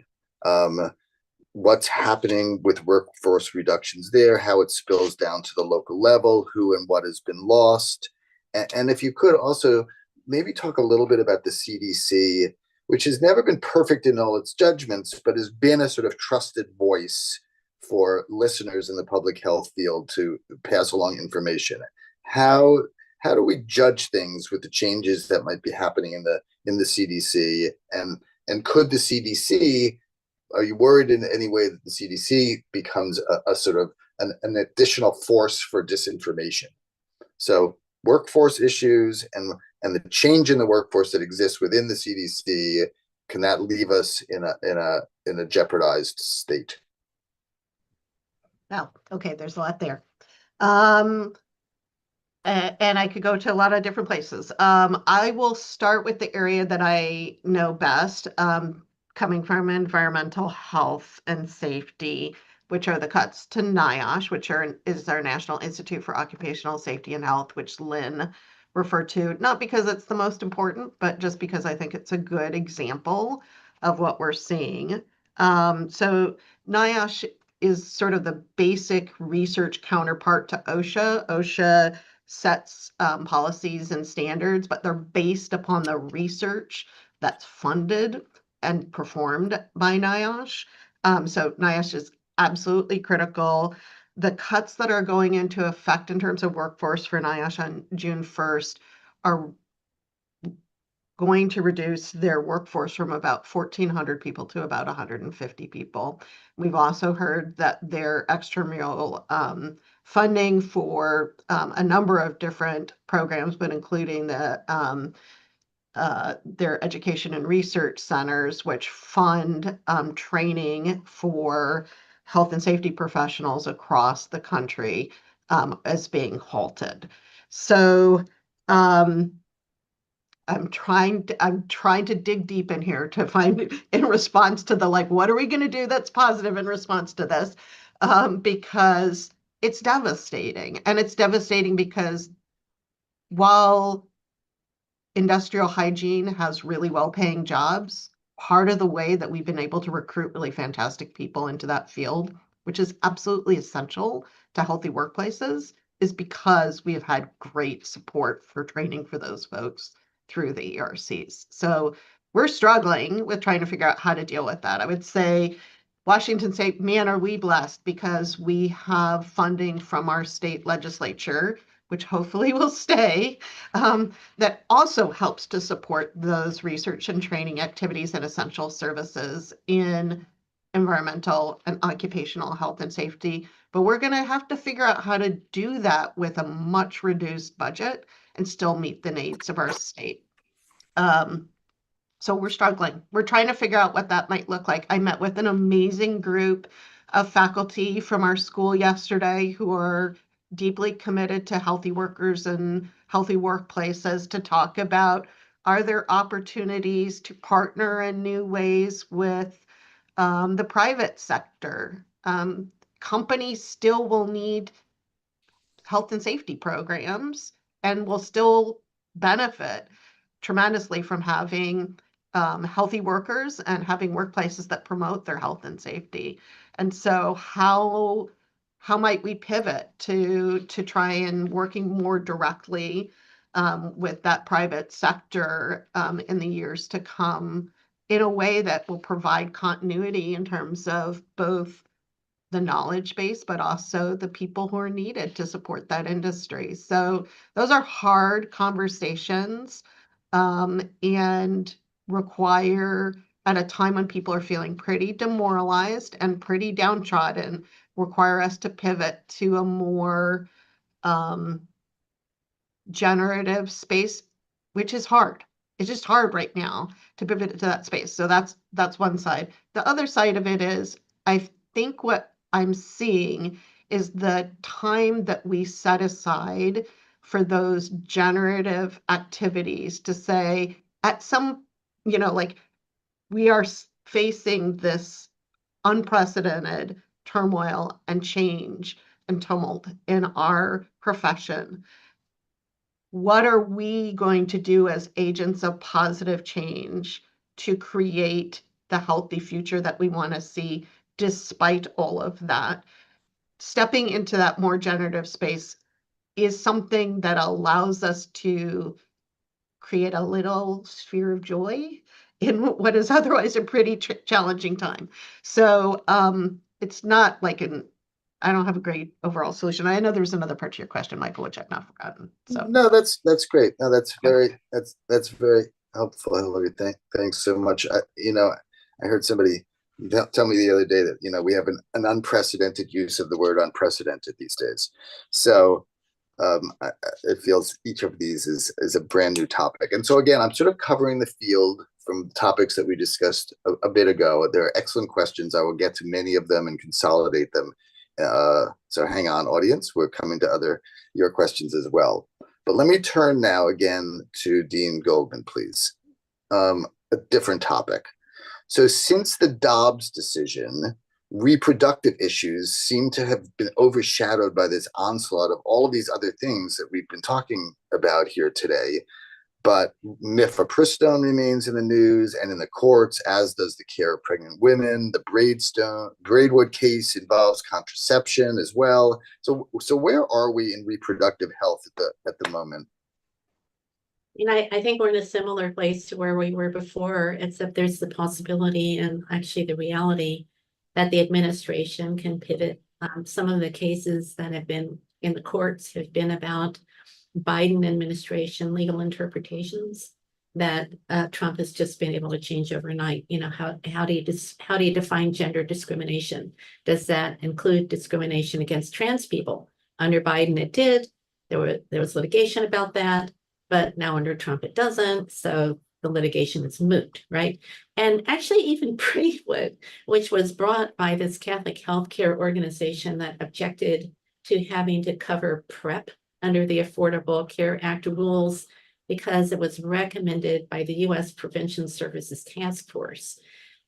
S1: What's happening with workforce reductions there, how it spills down to the local level, who and what has been lost. And if you could also maybe talk a little bit about the CDC, which has never been perfect in all its judgments, but has been a sort of trusted voice for listeners in the public health field to pass along information. How do we judge things with the changes that might be happening in the CDC? And could the CDC, are you worried in any way that the CDC becomes a sort of an additional force for disinformation? So workforce issues and the change in the workforce that exists within the CDC, can that leave us in a jeopardized state?
S3: Oh, okay, there's a lot there. And I could go to a lot of different places. I will start with the area that I know best, coming from environmental health and safety, which are the cuts to NIOSH, which is our National Institute for Occupational Safety and Health, which Lynn referred to, not because it's the most important, but just because I think it's a good example of what we're seeing. So NIOSH is sort of the basic research counterpart to OSHA. OSHA sets policies and standards, but they're based upon the research that's funded and performed by NIOSH. So NIOSH is absolutely critical. The cuts that are going into effect in terms of workforce for NIOSH on June 1st are going to reduce their workforce from about 1,400 people to about 150 people. We've also heard that their extramural funding for a number of different programs, but including their education and research centers, which fund training for health and safety professionals across the country, is being halted. So I'm trying to dig deep in here to find in response to what are we going to do that's positive in response to this? Because it's devastating, and it's devastating because while industrial hygiene has really well-paying jobs, part of the way that we've been able to recruit really fantastic people into that field, which is absolutely essential to healthy workplaces, is because we have had great support for training for those folks through the ERCs. So we're struggling with trying to figure out how to deal with that. I would say Washington State, man, are we blessed because we have funding from our state legislature, which hopefully will stay, that also helps to support those research and training activities and essential services in environmental and occupational health and safety. But we're going to have to figure out how to do that with a much reduced budget and still meet the needs of our state. So we're struggling. We're trying to figure out what that might look like. I met with an amazing group of faculty from our school yesterday who are deeply committed to healthy workers and healthy workplaces to talk about, are there opportunities to partner in new ways with the private sector? Companies still will need health and safety programs and will still benefit tremendously from having healthy workers and having workplaces that promote their health and safety. And so how might we pivot to try and working more directly with that private sector in the years to come in a way that will provide continuity in terms of both the knowledge base, but also the people who are needed to support that industry. So those are hard conversations and require, at a time when people are feeling pretty demoralized and pretty downtrodden, require us to pivot to a more generative space, which is hard. It's just hard right now to pivot to that space. So that's one side. The other side of it is, I think what I'm seeing is the time that we set aside for those generative activities to say, at some, like, we are facing this unprecedented turmoil and change and tumult in our profession. What are we going to do as agents of positive change to create the healthy future that we want to see despite all of that? Stepping into that more generative space is something that allows us to create a little sphere of joy in what is otherwise a pretty challenging time. So it's not like I don't have a great overall solution. I know there's another part to your question, Michael, which I've not forgotten. So
S1: No, that's great. No, that's very helpful, Hillary. Thanks so much. I heard somebody tell me the other day that we have an unprecedented use of the word unprecedented these days. So it feels each of these is a brand new topic. And so again, I'm sort of covering the field from topics that we discussed a bit ago. There are excellent questions. I will get to many of them and consolidate them. So hang on, audience. We're coming to your questions as well. But let me turn now again to Dean Goldman, please. A different topic. So since the Dobbs decision, reproductive issues seem to have been overshadowed by this onslaught of all of these other things that we've been talking about here today. But mifepristone remains in the news and in the courts, as does the care of pregnant women. The Braidwood case involves contraception as well. So where are we in reproductive health at the moment?
S4: I think we're in a similar place to where we were before, except there's the possibility and actually the reality that the administration can pivot. Some of the cases that have been in the courts have been about Biden administration legal interpretations that Trump has just been able to change overnight. How do you define gender discrimination? Does that include discrimination against trans people? Under Biden, it did. There was litigation about that, but now under Trump, it doesn't. So the litigation is moot, right? And actually, even Braidwood, which was brought by this Catholic healthcare organization that objected to having to cover PrEP under the Affordable Care Act rules, because it was recommended by the U.S. Prevention Services Task Force.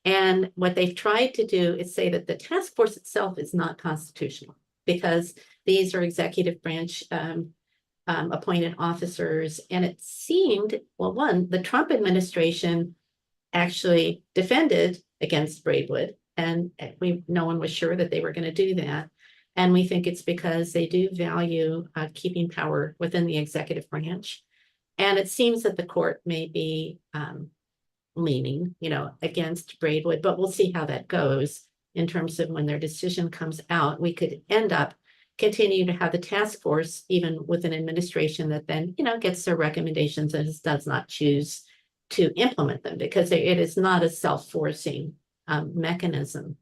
S4: And what they've tried to do is say that the task force itself is not constitutional, because these are executive branch appointed officers. And it seemed, well, one, the Trump administration actually defended against Braidwood, and no one was sure that they were going to do that. And we think it's because they do value keeping power within the executive branch. And it seems that the court may be leaning, against Braidwood, but we'll see how that goes in terms of when their decision comes out. We could end up continuing to have the task force, even with an administration that then, gets their recommendations and does not choose to implement them, because it is not a self-forcing mechanism.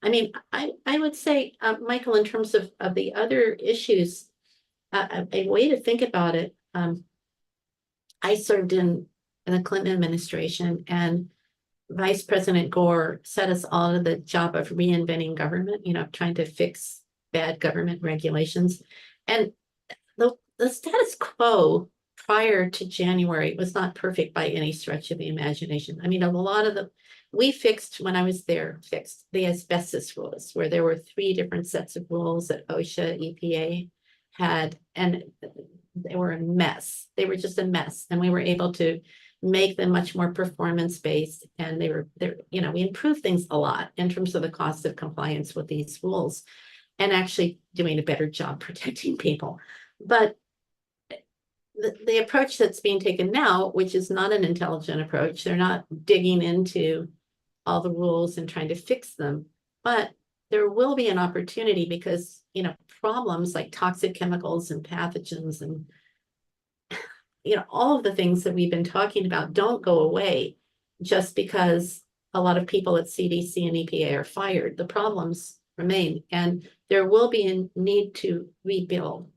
S4: I mean, I would say, Michael, in terms of the other issues, a way to think about it, I served in the Clinton administration, and Vice President Gore set us all to the job of reinventing government, trying to fix bad government regulations. And the status quo prior to January was not perfect by any stretch of the imagination. I mean, a lot of when I was there, fixed the asbestos rules, where there were 3 different sets of rules that OSHA, EPA had, and they were a mess. They were just a mess. And we were able to make them much more performance-based. And we improved things a lot in terms of the cost of compliance with these rules, and actually doing a better job protecting people. But the approach that's being taken now, which is not an intelligent approach, they're not digging into all the rules and trying to fix them, but there will be an opportunity because, problems like toxic chemicals and pathogens and, all of the things that we've been talking about don't go away just because a lot of people at CDC and EPA are fired. The problems remain, and there will be a need to rebuild.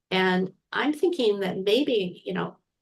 S4: And I'm thinking that maybe,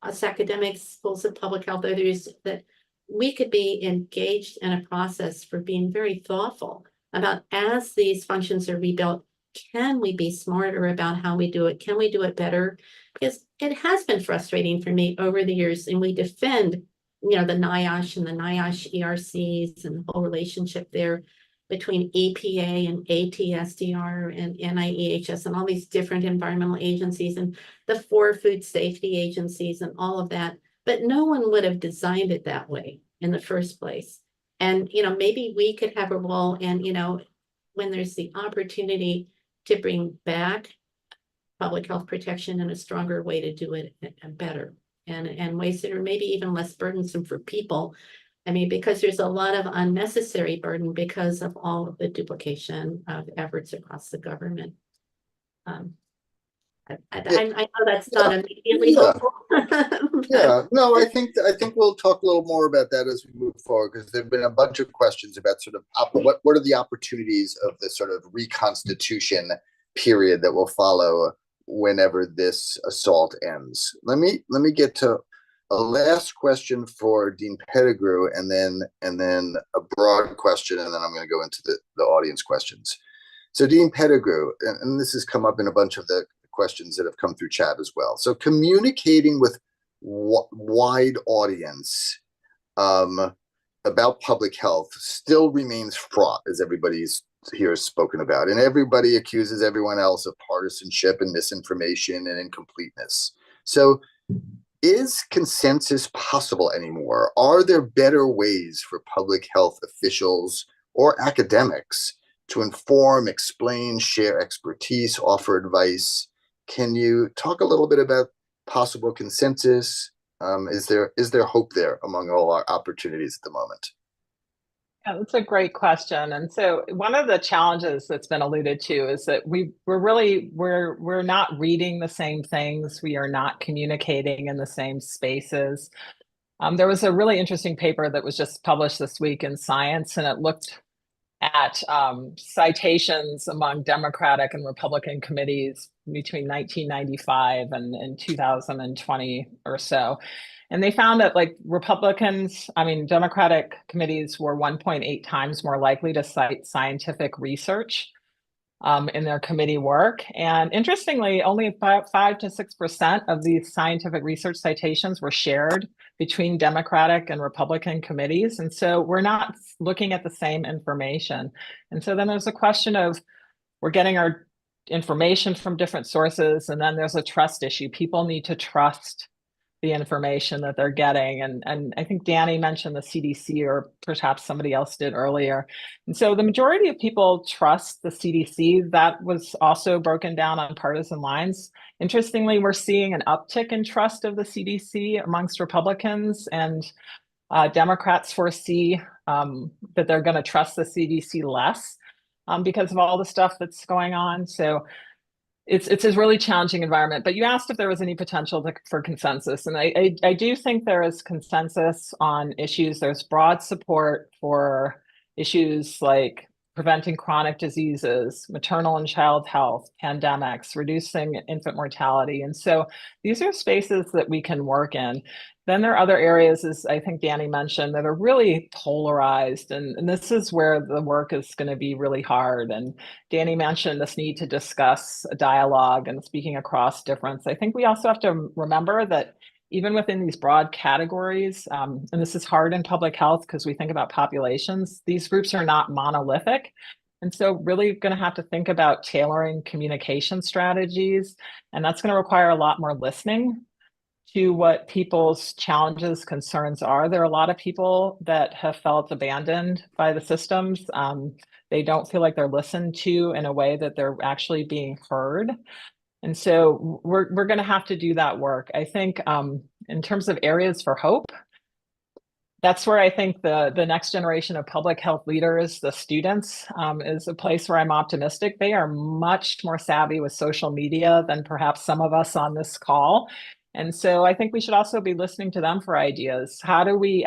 S4: us academics, schools of public health, others, that we could be engaged in a process for being very thoughtful about, as these functions are rebuilt, can we be smarter about how we do it? Can we do it better? Because it has been frustrating for me over the years, and we defend, the NIOSH and the NIOSH ERCs and the whole relationship there between EPA and ATSDR and NIEHS and all these different environmental agencies and the 4 food safety agencies and all of that. But no one would have designed it that way in the first place. And, maybe we could have a role, and, when there's the opportunity to bring back public health protection in a stronger way to do it better, and ways that are maybe even less burdensome for people. I mean, because there's a lot of unnecessary burden because of all of the duplication of efforts across the government. I know that's not immediately helpful.
S1: Yeah, no, I think we'll talk a little more about that as we move forward, because there've been a bunch of questions about sort of what are the opportunities of the sort of reconstitution period that will follow whenever this assault ends. Let me get to a last question for Dean Pettigrew, and then a broad question, and then I'm going to go into the audience questions. So Dean Pettigrew, and this has come up in a bunch of the questions that have come through chat as well. So communicating with wide audience about public health still remains fraught, as everybody's here has spoken about, and everybody accuses everyone else of partisanship and misinformation and incompleteness. So is consensus possible anymore? Are there better ways for public health officials or academics to inform, explain, share expertise, offer advice? Can you talk a little bit about possible consensus? Is there hope there among all our opportunities at the moment?
S5: Yeah, that's a great question. And so one of the challenges that's been alluded to is that we're not reading the same things. We are not communicating in the same spaces. There was a really interesting paper that was just published this week in Science, and it looked at citations among Democratic and Republican committees between 1995 and 2020 or so. And they found that Democratic committees were 1.8 times more likely to cite scientific research in their committee work. And interestingly, only about 5 to 6% of these scientific research citations were shared between Democratic and Republican committees. And so we're not looking at the same information. And so then there's a question of, we're getting our information from different sources, and then there's a trust issue. People need to trust the information that they're getting. And I think Danny mentioned the CDC, or perhaps somebody else did earlier. And so the majority of people trust the CDC. That was also broken down on partisan lines. Interestingly, we're seeing an uptick in trust of the CDC amongst Republicans, and Democrats foresee that they're going to trust the CDC less because of all the stuff that's going on. So it's a really challenging environment. But you asked if there was any potential for consensus, and I do think there is consensus on issues. There's broad support for issues like preventing chronic diseases, maternal and child health, pandemics, reducing infant mortality. And so these are spaces that we can work in. Then there are other areas, as I think Danny mentioned, that are really polarized. And this is where the work is going to be really hard. And Danny mentioned this need to discuss a dialogue and speaking across difference. I think we also have to remember that even within these broad categories, and this is hard in public health because we think about populations, these groups are not monolithic. And so really going to have to think about tailoring communication strategies. And that's going to require a lot more listening to what people's challenges, concerns are. There are a lot of people that have felt abandoned by the systems. They don't feel like they're listened to in a way that they're actually being heard. And so we're going to have to do that work. I think in terms of areas for hope, that's where I think the next generation of public health leaders, the students, is a place where I'm optimistic. They are much more savvy with social media than perhaps some of us on this call. And so I think we should also be listening to them for ideas. How do we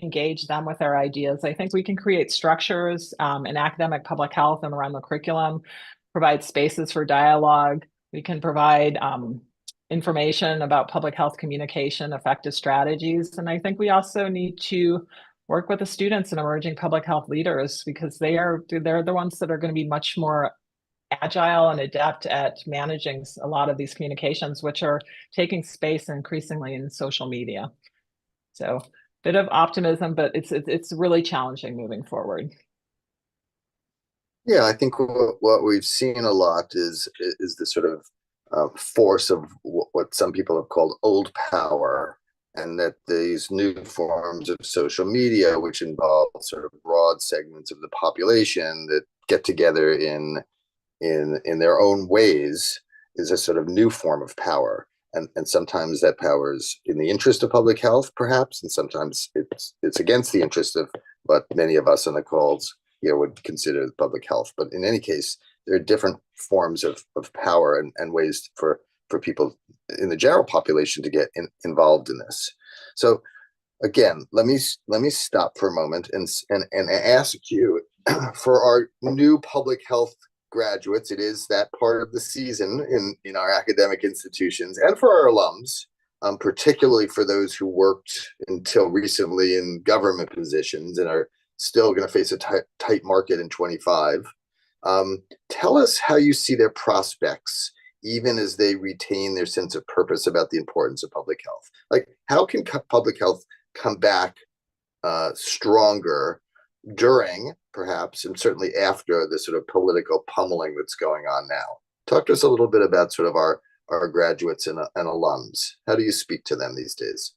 S5: engage them with our ideas? I think we can create structures in academic public health and around the curriculum, provide spaces for dialogue. We can provide information about public health communication, effective strategies. And I think we also need to work with the students and emerging public health leaders, because they're the ones that are going to be much more agile and adept at managing a lot of these communications, which are taking space increasingly in social media. So a bit of optimism, but it's really challenging moving forward.
S1: Yeah, I think what we've seen a lot is the sort of force of what some people have called old power, and that these new forms of social media, which involve sort of broad segments of the population that get together in their own ways, is a sort of new form of power. And sometimes that power is in the interest of public health, perhaps, and sometimes it's against the interest of what many of us on the calls here would consider public health. But in any case, there are different forms of power and ways for people in the general population to get involved in this. So again, let me stop for a moment and ask you, for our new public health graduates, it is that part of the season in our academic institutions, and for our alums, particularly for those who worked until recently in government positions and are still going to face a tight market in 25. Tell us how you see their prospects, even as they retain their sense of purpose about the importance of public health. Like, how can public health come back stronger during, perhaps, and certainly after the sort of political pummeling that's going on now? Talk to us a little bit about sort of our graduates and alums. How do you speak to them these days?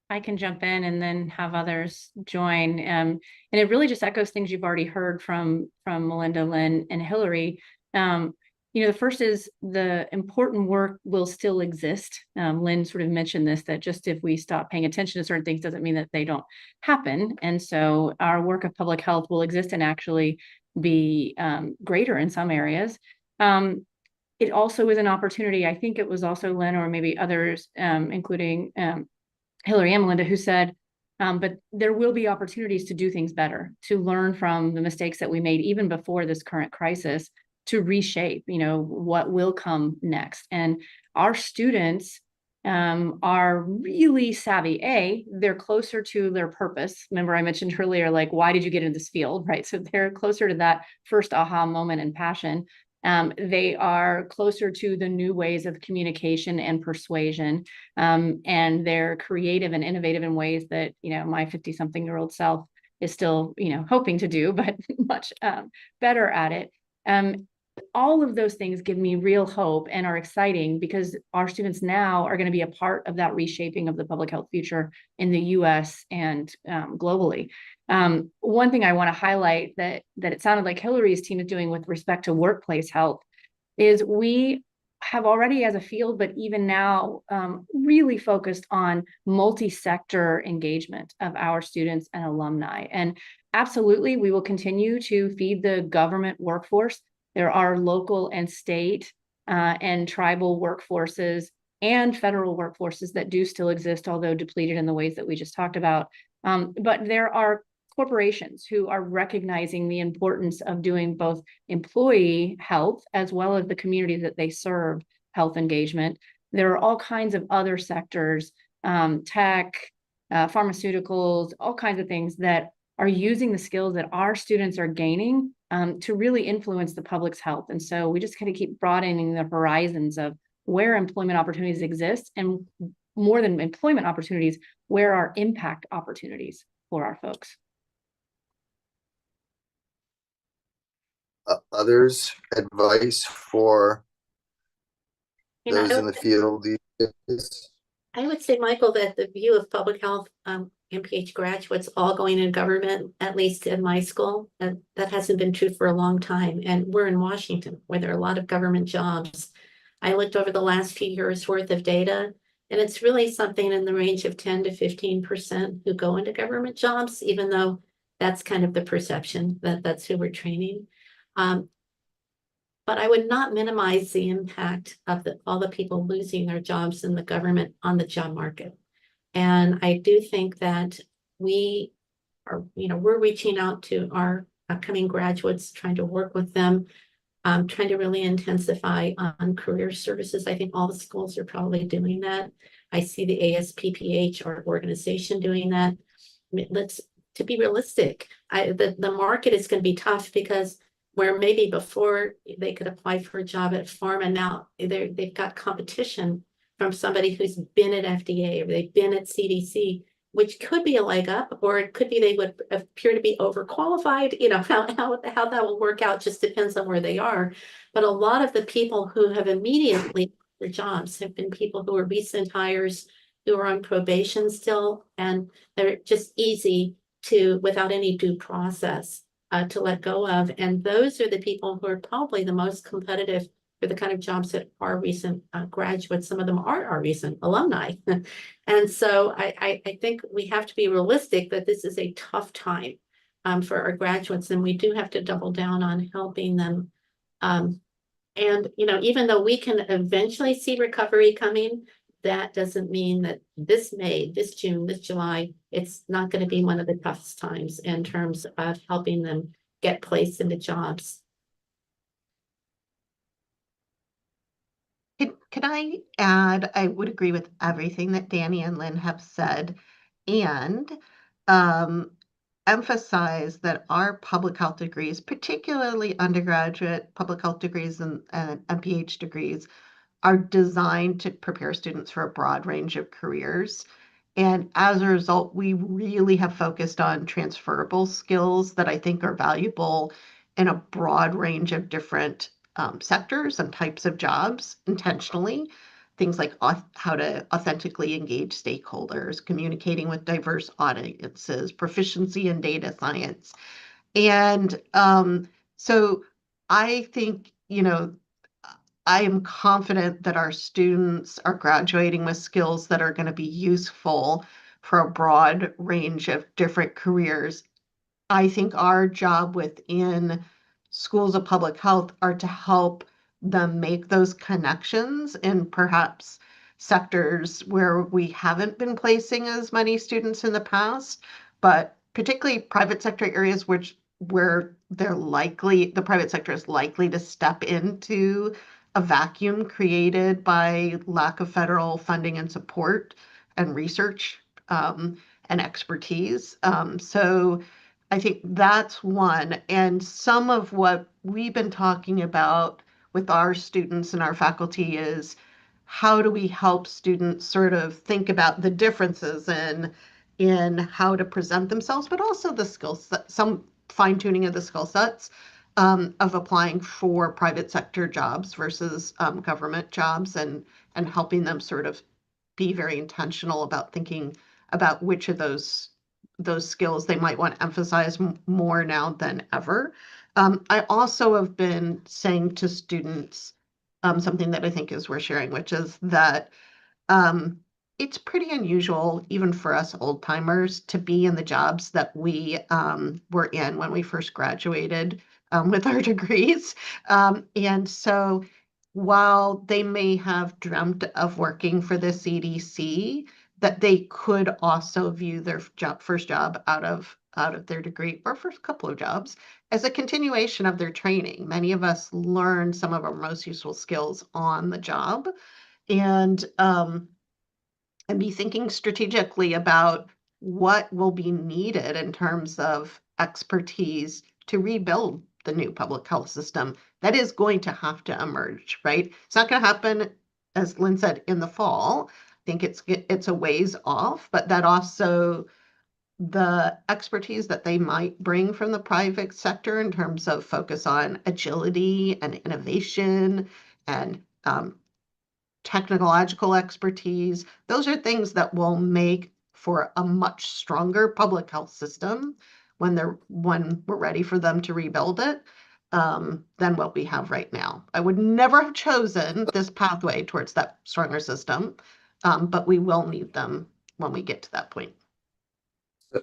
S2: I can jump in and then have others join. And it really just echoes things you've already heard from Melinda, Lynn, and Hillary. The first is the important work will still exist. Lynn sort of mentioned this, that just if we stop paying attention to certain things doesn't mean that they don't happen. And so our work of public health will exist and actually be greater in some areas. It also is an opportunity. I think it was also Lynn or maybe others, including Hillary and Melinda, who said, but there will be opportunities to do things better, to learn from the mistakes that we made even before this current crisis, to reshape, what will come next. And our students are really savvy. They're closer to their purpose. Remember, I mentioned earlier, like, why did you get in this field, right? So they're closer to that first aha moment and passion. They are closer to the new ways of communication and persuasion, and they're creative and innovative in ways that, my 50-something-year-old self is still, hoping to do, but much better at it. all of those things give me real hope and are exciting because our students now are going to be a part of that reshaping of the public health future in the US and globally. One thing I want to highlight that it sounded like Hillary's team is doing with respect to workplace health is we have already as a field, but even now, really focused on multi-sector engagement of our students and alumni. And absolutely, we will continue to feed the government workforce. There are local and state and tribal workforces and federal workforces that do still exist, although depleted in the ways that we just talked about. But there are corporations who are recognizing the importance of doing both employee health as well as the communities that they serve health engagement. There are all kinds of other sectors, tech, pharmaceuticals, all kinds of things that are using the skills that our students are gaining to really influence the public's health. And so we just kind of keep broadening the horizons of where employment opportunities exist, and more than employment opportunities, where are impact opportunities for our folks.
S1: Others, advice for
S4: You know,
S1: those in the field these days?
S4: I would say, Michael, that the view of public health, MPH graduates all going into government, at least in my school, that hasn't been true for a long time. And we're in Washington, where there are a lot of government jobs. I looked over the last few years worth of data, and it's really something in the range of 10 to 15% who go into government jobs, even though that's kind of the perception that that's who we're training. But I would not minimize the impact of all the people losing their jobs in the government on the job market. And I do think that we are, we're reaching out to our upcoming graduates, trying to work with them, trying to really intensify on career services. I think all the schools are probably doing that. I see the ASPPH, our organization, doing that. I mean, to be realistic, the market is going to be tough, because where maybe before they could apply for a job at pharma, now they've got competition from somebody who's been at FDA or they've been at CDC, which could be a leg up, or it could be they would appear to be overqualified. How that will work out just depends on where they are. But a lot of the people who have immediately their jobs have been people who are recent hires, who are on probation still, and they're just easy to, without any due process, to let go of. And those are the people who are probably the most competitive for the kind of jobs that our recent graduates, some of them are our recent alumni. And so I think we have to be realistic that this is a tough time for our graduates, and we do have to double down on helping them. And, even though we can eventually see recovery coming, that doesn't mean that this May, this June, this July, it's not going to be one of the toughest times in terms of helping them get placed into jobs.
S3: Could I add, I would agree with everything that Danny and Lynn have said, and emphasize that our public health degrees, particularly undergraduate public health degrees and MPH degrees, are designed to prepare students for a broad range of careers. And as a result, we really have focused on transferable skills that I think are valuable in a broad range of different sectors and types of jobs intentionally. Things like how to authentically engage stakeholders, communicating with diverse audiences, proficiency in data science. And so I think, I am confident that our students are graduating with skills that are going to be useful for a broad range of different careers. I think our job within schools of public health are to help them make those connections in perhaps sectors where we haven't been placing as many students in the past, but particularly private sector areas where the private sector is likely to step into a vacuum created by lack of federal funding and support and research and expertise. So I think that's one. And some of what we've been talking about with our students and our faculty is how do we help students sort of think about the differences in how to present themselves, but also the skill set, some fine tuning of the skill sets of applying for private sector jobs versus government jobs, and helping them sort of be very intentional about thinking about which of those skills they might want to emphasize more now than ever. I also have been saying to students something that I think is worth sharing, which is that it's pretty unusual, even for us old timers, to be in the jobs that we were in when we first graduated with our degrees. And so while they may have dreamt of working for the CDC, that they could also view their first job out of their degree, or first couple of jobs, as a continuation of their training. Many of us learn some of our most useful skills on the job, and be thinking strategically about what will be needed in terms of expertise to rebuild the new public health system that is going to have to emerge, right? It's not going to happen, as Lynn said, in the fall. I think it's a ways off, but that also the expertise that they might bring from the private sector in terms of focus on agility and innovation and technological expertise, those are things that will make for a much stronger public health system when we're ready for them to rebuild it, than what we have right now. I would never have chosen this pathway towards that stronger system, but we will need them when we get to that point.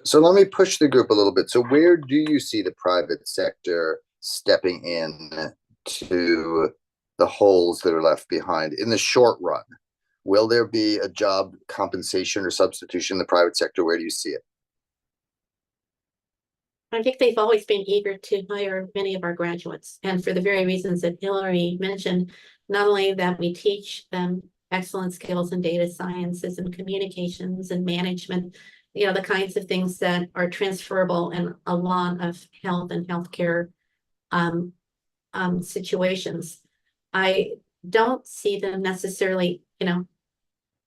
S1: So let me push the group a little bit. So where do you see the private sector stepping in to the holes that are left behind in the short run? Will there be a job compensation or substitution in the private sector? Where do you see it?
S4: I think they've always been eager to hire many of our graduates, and for the very reasons that Hillary mentioned, not only that we teach them excellent skills in data sciences and communications and management, the kinds of things that are transferable in a lot of health and healthcare situations. I don't see them necessarily,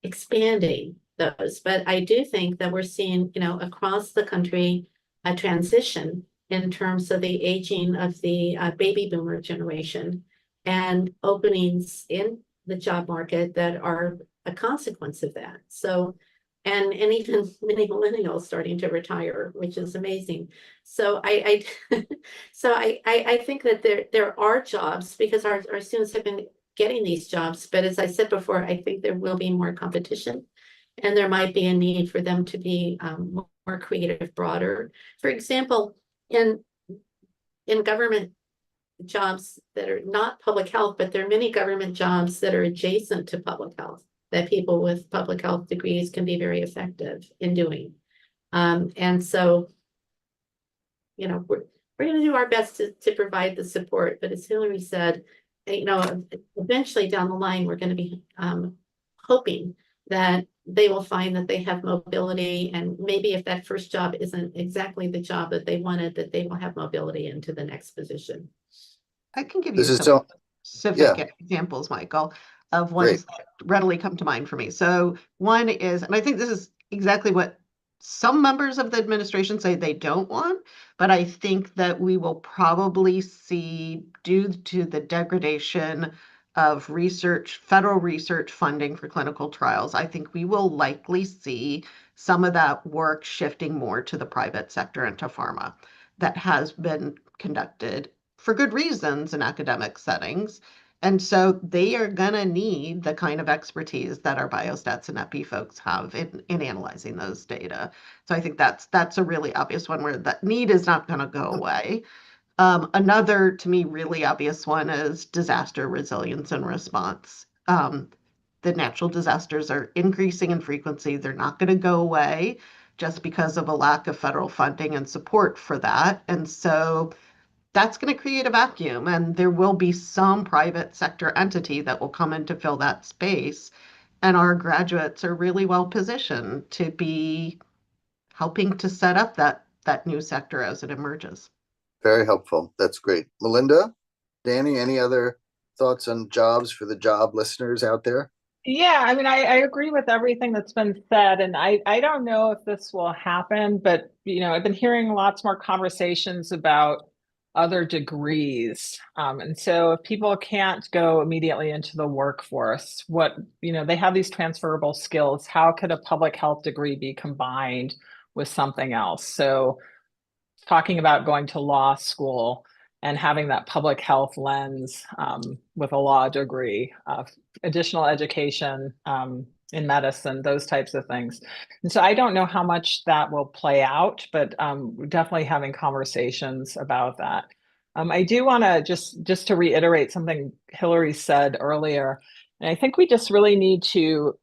S4: expanding those, but I do think that we're seeing, across the country, a transition in terms of the aging of the baby boomer generation and openings in the job market that are a consequence of that. So, and even many millennials starting to retire, which is amazing. So I think that there are jobs, because our students have been getting these jobs, but as I said before, I think there will be more competition, and there might be a need for them to be more creative, broader. For example, in government jobs that are not public health, but there are many government jobs that are adjacent to public health that people with public health degrees can be very effective in doing. And so, we're going to do our best to provide the support, but as Hillary said, eventually down the line, we're going to be hoping that they will find that they have mobility, and maybe if that first job isn't exactly the job that they wanted, that they will have mobility into the next position.
S3: I can give you
S1: This is
S3: some
S1: so,
S3: specific examples, Michael, of ones that readily come to mind for me. So one is, and I think this is exactly what some members of the administration say they don't want, but I think that we will probably see, due to the degradation of federal research funding for clinical trials, I think we will likely see some of that work shifting more to the private sector and to pharma that has been conducted for good reasons in academic settings. And so they are going to need the kind of expertise that our biostats and epi folks have in analyzing those data. So I think that's a really obvious one where that need is not going to go away. Another, to me, really obvious one is disaster resilience and response. The natural disasters are increasing in frequency. They're not going to go away just because of a lack of federal funding and support for that. And so that's going to create a vacuum, and there will be some private sector entity that will come in to fill that space. And our graduates are really well positioned to be helping to set up that new sector as it emerges.
S1: very helpful. That's great. Melinda, Danny, any other thoughts on jobs for the job listeners out there?
S5: Yeah, I mean, I agree with everything that's been said, and I don't know if this will happen, but I've been hearing lots more conversations about other degrees. And so if people can't go immediately into the workforce, they have these transferable skills. How could a public health degree be combined with something else? So talking about going to law school and having that public health lens with a law degree, additional education in medicine, those types of things. And so I don't know how much that will play out, but we're definitely having conversations about that. I do want to just to reiterate something Hillary said earlier, and I think we just really need to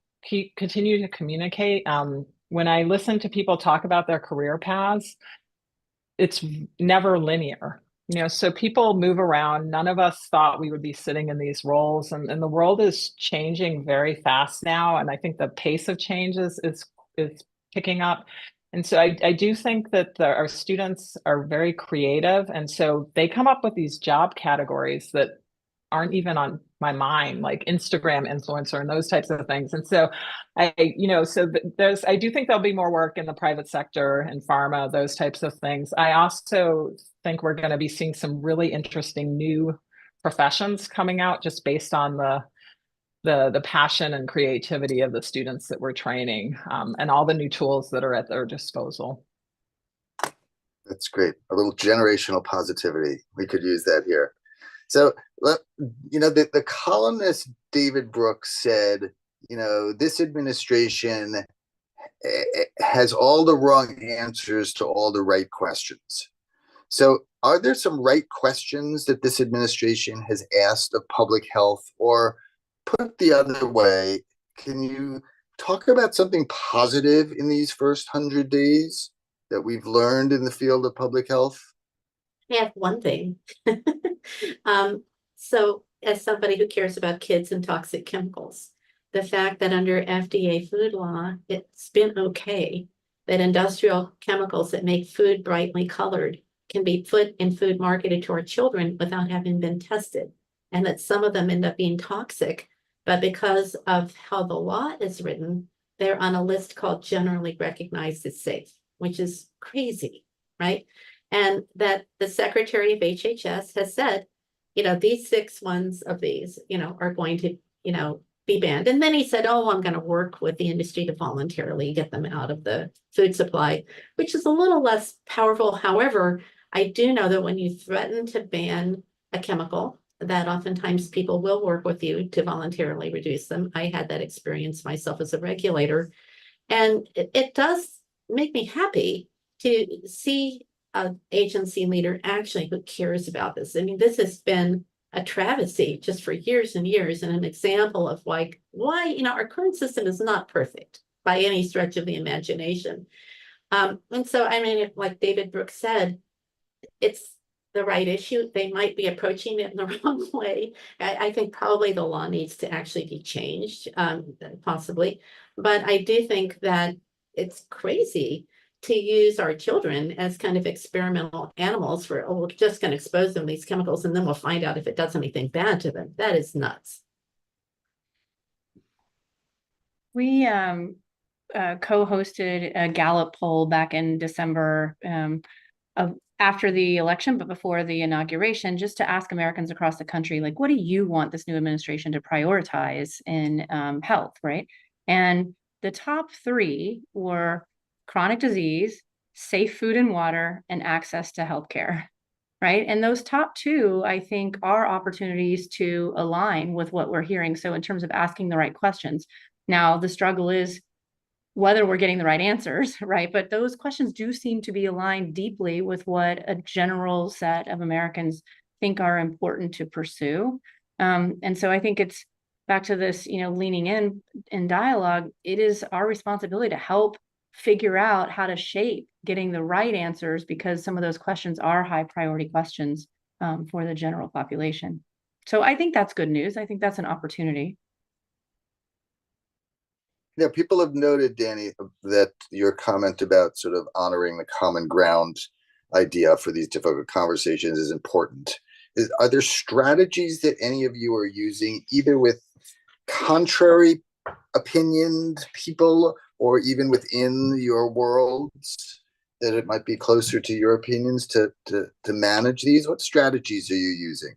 S5: continue to communicate. When I listen to people talk about their career paths, it's never linear. So people move around. None of us thought we would be sitting in these roles, and the world is changing very fast now. And I think the pace of change is picking up. And so I do think that our students are very creative. And so they come up with these job categories that aren't even on my mind, like Instagram influencer and those types of things. And so I do think there'll be more work in the private sector and pharma, those types of things. I also think we're going to be seeing some really interesting new professions coming out just based on the passion and creativity of the students that we're training, and all the new tools that are at their disposal.
S1: That's great. A little generational positivity. We could use that here. So, the columnist David Brooks said, this administration has all the wrong answers to all the right questions. So are there some right questions that this administration has asked of public health? Or put the other way, can you talk about something positive in these first 100 days that we've learned in the field of public health?
S4: I have one thing. So as somebody who cares about kids and toxic chemicals, the fact that under FDA food law, it's been okay that industrial chemicals that make food brightly colored can be put in food marketed to our children without having been tested, and that some of them end up being toxic, but because of how the law is written, they're on a list called generally recognized as safe, which is crazy, right? And that the Secretary of HHS has said, these 6 ones of these, are going to, be banned. And then he said, oh, I'm going to work with the industry to voluntarily get them out of the food supply, which is a little less powerful. However, I do know that when you threaten to ban a chemical, that oftentimes people will work with you to voluntarily reduce them. I had that experience myself as a regulator. And it does make me happy to see an agency leader actually who cares about this. I mean, this has been a travesty just for years and years, and an example of why our current system is not perfect by any stretch of the imagination. And so, I mean, like David Brooks said, it's the right issue. They might be approaching it in the wrong way. I think probably the law needs to actually be changed, possibly. But I do think that it's crazy to use our children as kind of experimental animals for, we're just going to expose them to these chemicals and then we'll find out if it does anything bad to them. That is nuts.
S2: We co-hosted a Gallup poll back in December after the election, but before the inauguration, just to ask Americans across the country, like, what do you want this new administration to prioritize in health, right? And the top 3 were chronic disease, safe food and water, and access to healthcare, right? And those top 2, I think, are opportunities to align with what we're hearing. So in terms of asking the right questions. Now, the struggle is whether we're getting the right answers, right? But those questions do seem to be aligned deeply with what a general set of Americans think are important to pursue. And so I think it's back to this, leaning in dialogue. It is our responsibility to help figure out how to shape getting the right answers, because some of those questions are high priority questions for the general population. So I think that's good news. I think that's an opportunity.
S1: Yeah, people have noted, Danny, that your comment about sort of honoring the common ground idea for these difficult conversations is important. Are there strategies that any of you are using, either with contrary opinioned people or even within your worlds, that it might be closer to your opinions to manage these? What strategies are you using?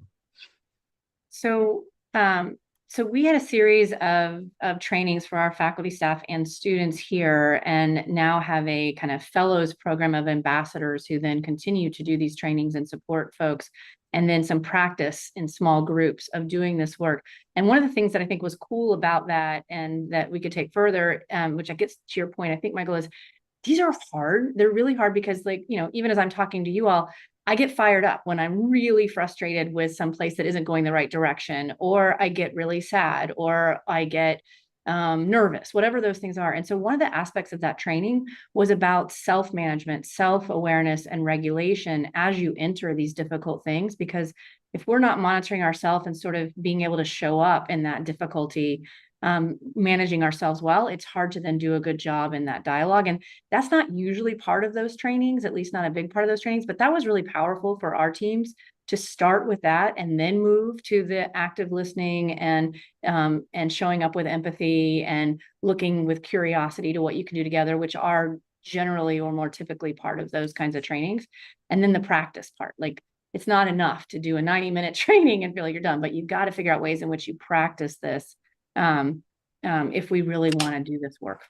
S2: So, so we had a series of trainings for our faculty, staff, and students here, and now have a kind of fellows program of ambassadors who then continue to do these trainings and support folks, and then some practice in small groups of doing this work. And one of the things that I think was cool about that, and that we could take further, which I guess to your point, I think, Michael, is these are hard. They're really hard because, like, you know, even as I'm talking to you all, I get fired up when I'm really frustrated with some place that isn't going the right direction, or I get really sad, or I get nervous, whatever those things are. And so one of the aspects of that training was about self-management, self-awareness, and regulation as you enter these difficult things. Because if we're not monitoring ourselves and sort of being able to show up in that difficulty, managing ourselves well, it's hard to then do a good job in that dialogue. And that's not usually part of those trainings, at least not a big part of those trainings, but that was really powerful for our teams to start with that and then move to the active listening and showing up with empathy and looking with curiosity to what you can do together, which are generally or more typically part of those kinds of trainings. And then the practice part, like, it's not enough to do a 90-minute training and feel like you're done, but you've got to figure out ways in which you practice this if we really want to do this work.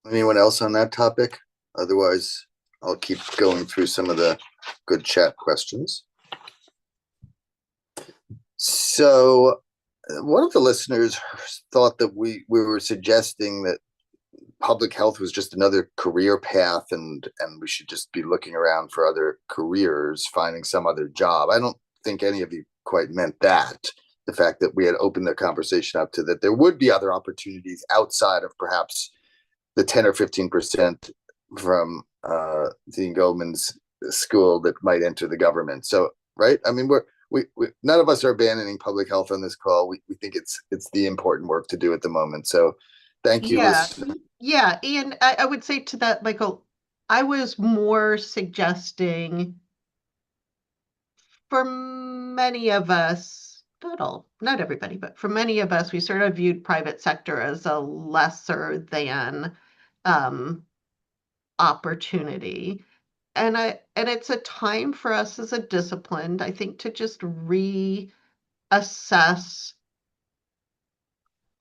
S1: Anyone else on that topic? Otherwise, I'll keep going through some of the good chat questions. So one of the listeners thought that we were suggesting that public health was just another career path, and we should just be looking around for other careers, finding some other job. I don't think any of you quite meant that. The fact that we had opened the conversation up to that there would be other opportunities outside of perhaps the 10 or 15% from Dean Goldman's school that might enter the government. So, right? I mean, we none of us are abandoning public health on this call. We think it's the important work to do at the moment. So thank you.
S3: Yeah. Yeah. And I would say to that, Michael, I was more suggesting for many of us, not everybody, but for many of us, we sort of viewed private sector as a lesser than opportunity. And it's a time for us as a discipline, I think, to just reassess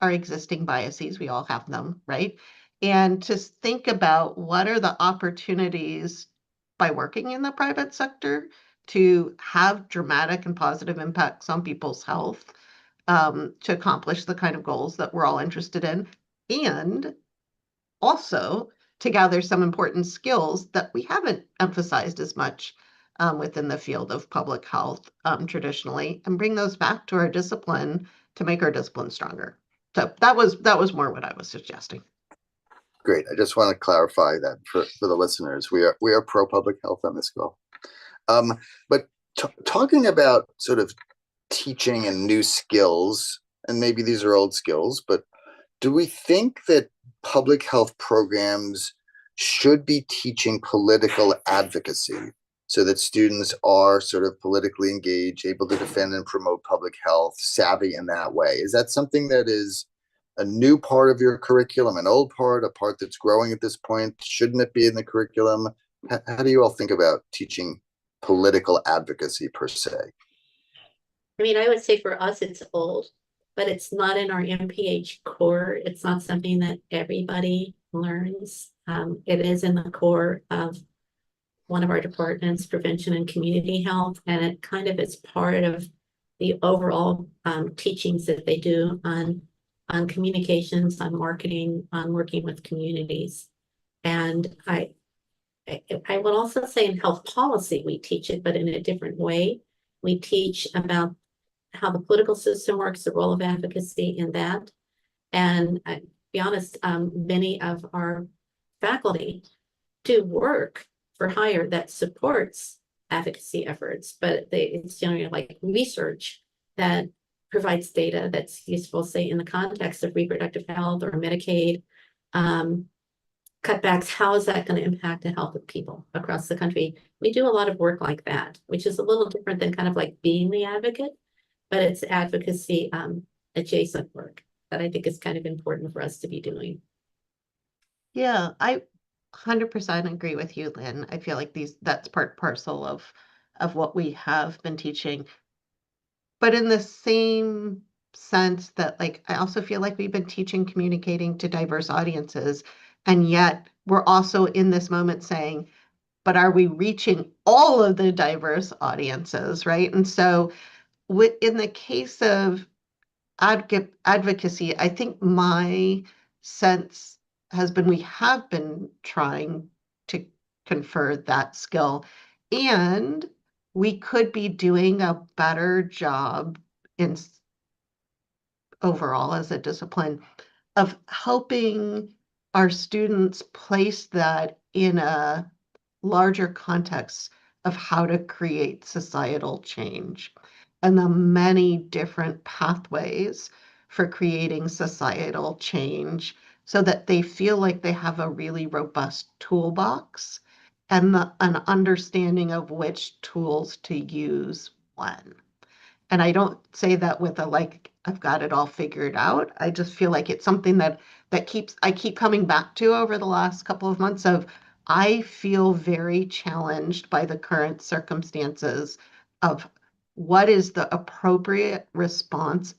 S3: our existing biases. We all have them, right? And to think about what are the opportunities by working in the private sector to have dramatic and positive impacts on people's health, to accomplish the kind of goals that we're all interested in, and also to gather some important skills that we haven't emphasized as much within the field of public health traditionally, and bring those back to our discipline to make our discipline stronger. So that was more what I was suggesting.
S1: Great. I just want to clarify that for the listeners. We are pro public health on this call. But talking about sort of teaching and new skills, and maybe these are old skills, but do we think that public health programs should be teaching political advocacy so that students are sort of politically engaged, able to defend and promote public health, savvy in that way? Is that something that is a new part of your curriculum, an old part, a part that's growing at this point? Shouldn't it be in the curriculum? How do you all think about teaching political advocacy per se?
S4: I mean, I would say for us, it's old, but it's not in our MPH core. It's not something that everybody learns. It is in the core of one of our departments, prevention and community health, and it kind of is part of the overall teachings that they do on communications, on marketing, on working with communities. And I would also say in health policy, we teach it, but in a different way. We teach about how the political system works, the role of advocacy in that. And to be honest, many of our faculty do work for hire that supports advocacy efforts, but it's generally like research that provides data that's useful, say, in the context of reproductive health or Medicaid cutbacks. How is that going to impact the health of people across the country? We do a lot of work like that, which is a little different than kind of like being the advocate, but it's advocacy adjacent work. that I think is kind of important for us to be doing.
S3: Yeah, I 100% agree with you, Lynn. I feel like that's part and parcel of what we have been teaching. But in the same sense that like I also feel like we've been teaching communicating to diverse audiences, and yet we're also in this moment saying, but are we reaching all of the diverse audiences, right? And so in the case of advocacy, I think my sense has been we have been trying to confer that skill, and we could be doing a better job in overall as a discipline of helping our students place that in a larger context of how to create societal change and the many different pathways for creating societal change so that they feel like they have a really robust toolbox and an understanding of which tools to use when. And I don't say that with a like, I've got it all figured out. I just feel like it's something that I keep coming back to over the last couple of months of I feel very challenged by the current circumstances of what is the appropriate response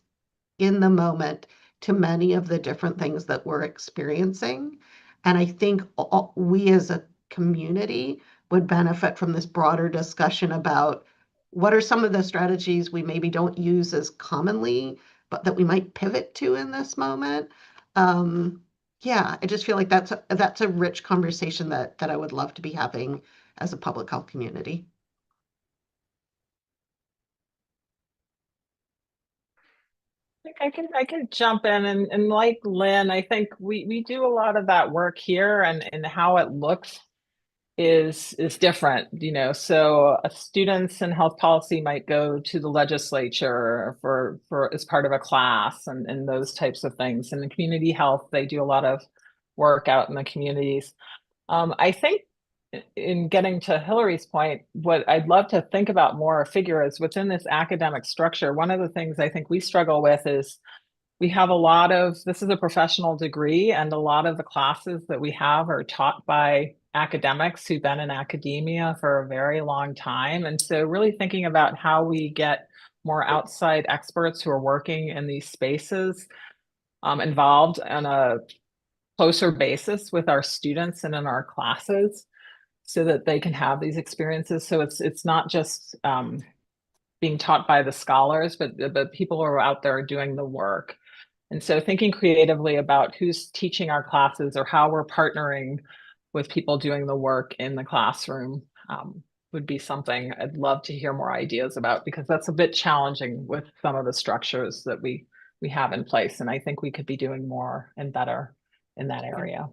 S3: in the moment to many of the different things that we're experiencing. And I think we as a community would benefit from this broader discussion about what are some of the strategies we maybe don't use as commonly, but that we might pivot to in this moment. Yeah, I just feel like that's a rich conversation that I would love to be having as a public health community.
S5: I can jump in and like Lynn, I think we do a lot of that work here and how it looks is different, you know. So students in health policy might go to the legislature for as part of a class and those types of things. And in community health, they do a lot of work out in the communities. I think in getting to Hillary's point, what I'd love to think about more or figure is within this academic structure, one of the things I think we struggle with is we have a lot of, this is a professional degree, and a lot of the classes that we have are taught by academics who've been in academia for a very long time. And so really thinking about how we get more outside experts who are working in these spaces involved on a closer basis with our students and in our classes so that they can have these experiences. So it's not just being taught by the scholars, but people who are out there doing the work. And so thinking creatively about who's teaching our classes or how we're partnering with people doing the work in the classroom would be something I'd love to hear more ideas about, because that's a bit challenging with some of the structures that we have in place. And I think we could be doing more and better in that area.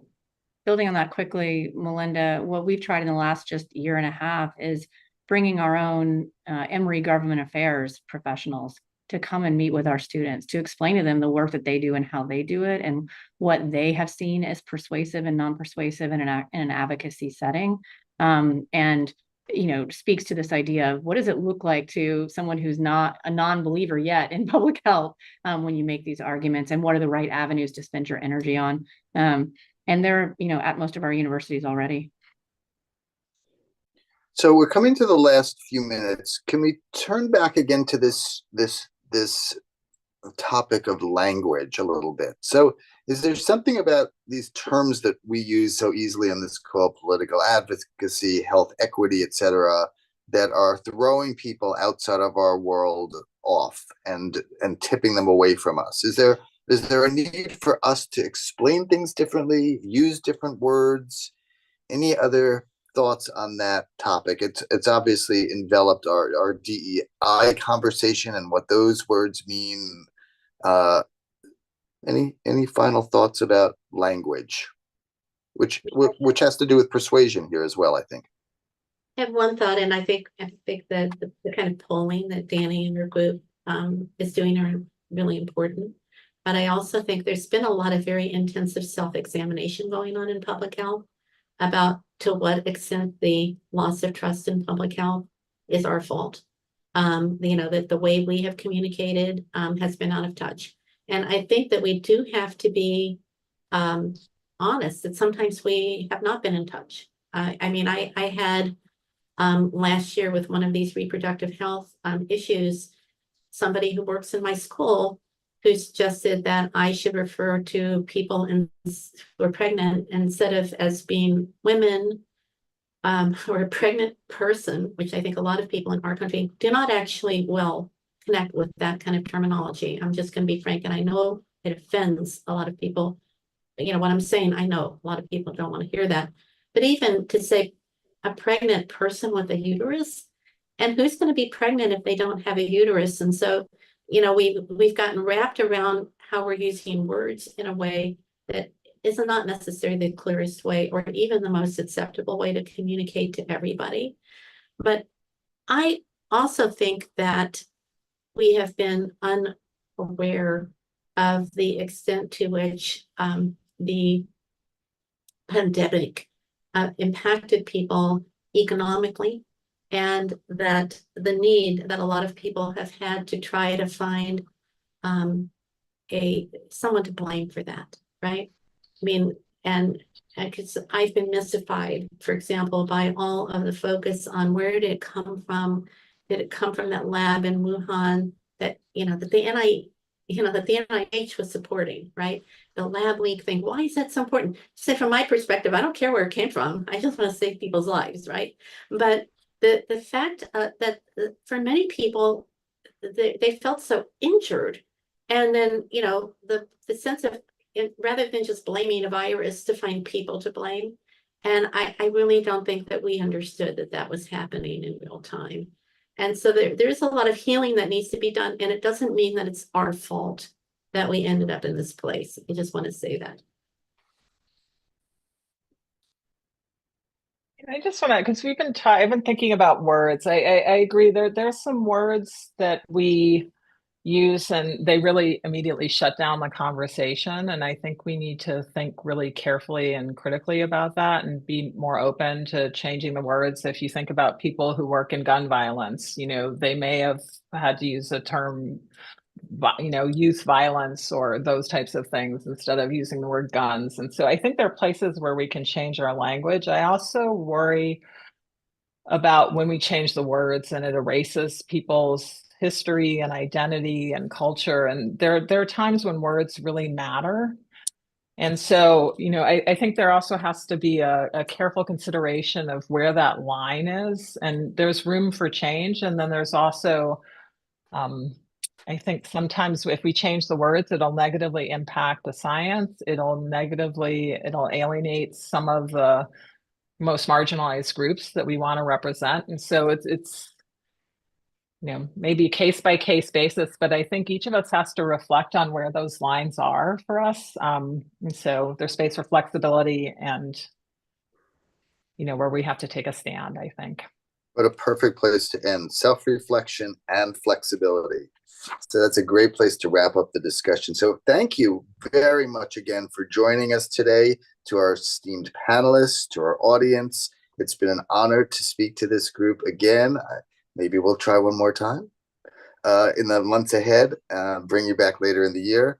S2: Building on that quickly, Melinda, what we've tried in the last just year and a half is bringing our own Emory government affairs professionals to come and meet with our students, to explain to them the work that they do and how they do it and what they have seen as persuasive and non-persuasive in an advocacy setting. And, you know, speaks to this idea of what does it look like to someone who's not a non-believer yet in public health when you make these arguments, and what are the right avenues to spend your energy on. And they're, you know, at most of our universities already.
S1: So we're coming to the last few minutes. Can we turn back again to this topic of language a little bit? So is there something about these terms that we use so easily on this call, political advocacy, health equity, etc., that are throwing people outside of our world off and tipping them away from us? Is there a need for us to explain things differently, use different words? Any other thoughts on that topic? It's obviously enveloped our DEI conversation and what those words mean. Any final thoughts about language, which has to do with persuasion here as well, I think.
S4: I have one thought, and I think that the kind of polling that Danny and her group is doing are really important. But I also think there's been a lot of very intensive self-examination going on in public health about to what extent the loss of trust in public health is our fault. You know, that the way we have communicated has been out of touch. And I think that we do have to be honest that sometimes we have not been in touch. I mean, I had last year with one of these reproductive health issues, somebody who works in my school who suggested that I should refer to people who are pregnant instead of as being women or a pregnant person, which I think a lot of people in our country do not actually well connect with that kind of terminology. I'm just going to be frank, and I know it offends a lot of people. You know what I'm saying? I know a lot of people don't want to hear that. But even to say a pregnant person with a uterus, and who's going to be pregnant if they don't have a uterus? And so, you know, we've gotten wrapped around how we're using words in a way that is not necessarily the clearest way or even the most acceptable way to communicate to everybody. But I also think that we have been unaware of the extent to which the pandemic impacted people economically, and that the need that a lot of people have had to try to find someone to blame for that, right? I mean, and because I've been mystified, for example, by all of the focus on where did it come from? Did it come from that lab in Wuhan that, you know, that the NIH was supporting, right? The lab leak thing. Why is that so important? So from my perspective, I don't care where it came from. I just want to save people's lives, right? But the fact that for many people, they felt so injured. And then, you know, the sense of, rather than just blaming a virus, to find people to blame. And I really don't think that we understood that that was happening in real time. And so there's a lot of healing that needs to be done. And it doesn't mean that it's our fault that we ended up in this place. I just want to say that.
S5: I just want to, because I've been thinking about words. I agree. There's some words that we use and they really immediately shut down the conversation. And I think we need to think really carefully and critically about that and be more open to changing the words. If you think about people who work in gun violence, you know, they may have had to use a term, you know, youth violence or those types of things instead of using the word guns. And so I think there are places where we can change our language. I also worry about when we change the words and it erases people's history and identity and culture. And there are times when words really matter. And so, you know, I think there also has to be a careful consideration of where that line is. And there's room for change. And then there's also, I think sometimes if we change the words, it'll negatively impact the science. It'll alienate some of the most marginalized groups that we want to represent. And so it's you know, maybe case by case basis, but I think each of us has to reflect on where those lines are for us. And so there's space for flexibility and, you know, where we have to take a stand, I think.
S1: What a perfect place to end. Self-reflection and flexibility. So that's a great place to wrap up the discussion. So thank you very much again for joining us today, to our esteemed panelists, to our audience. It's been an honor to speak to this group again. Maybe we'll try one more time in the months ahead, bring you back later in the year.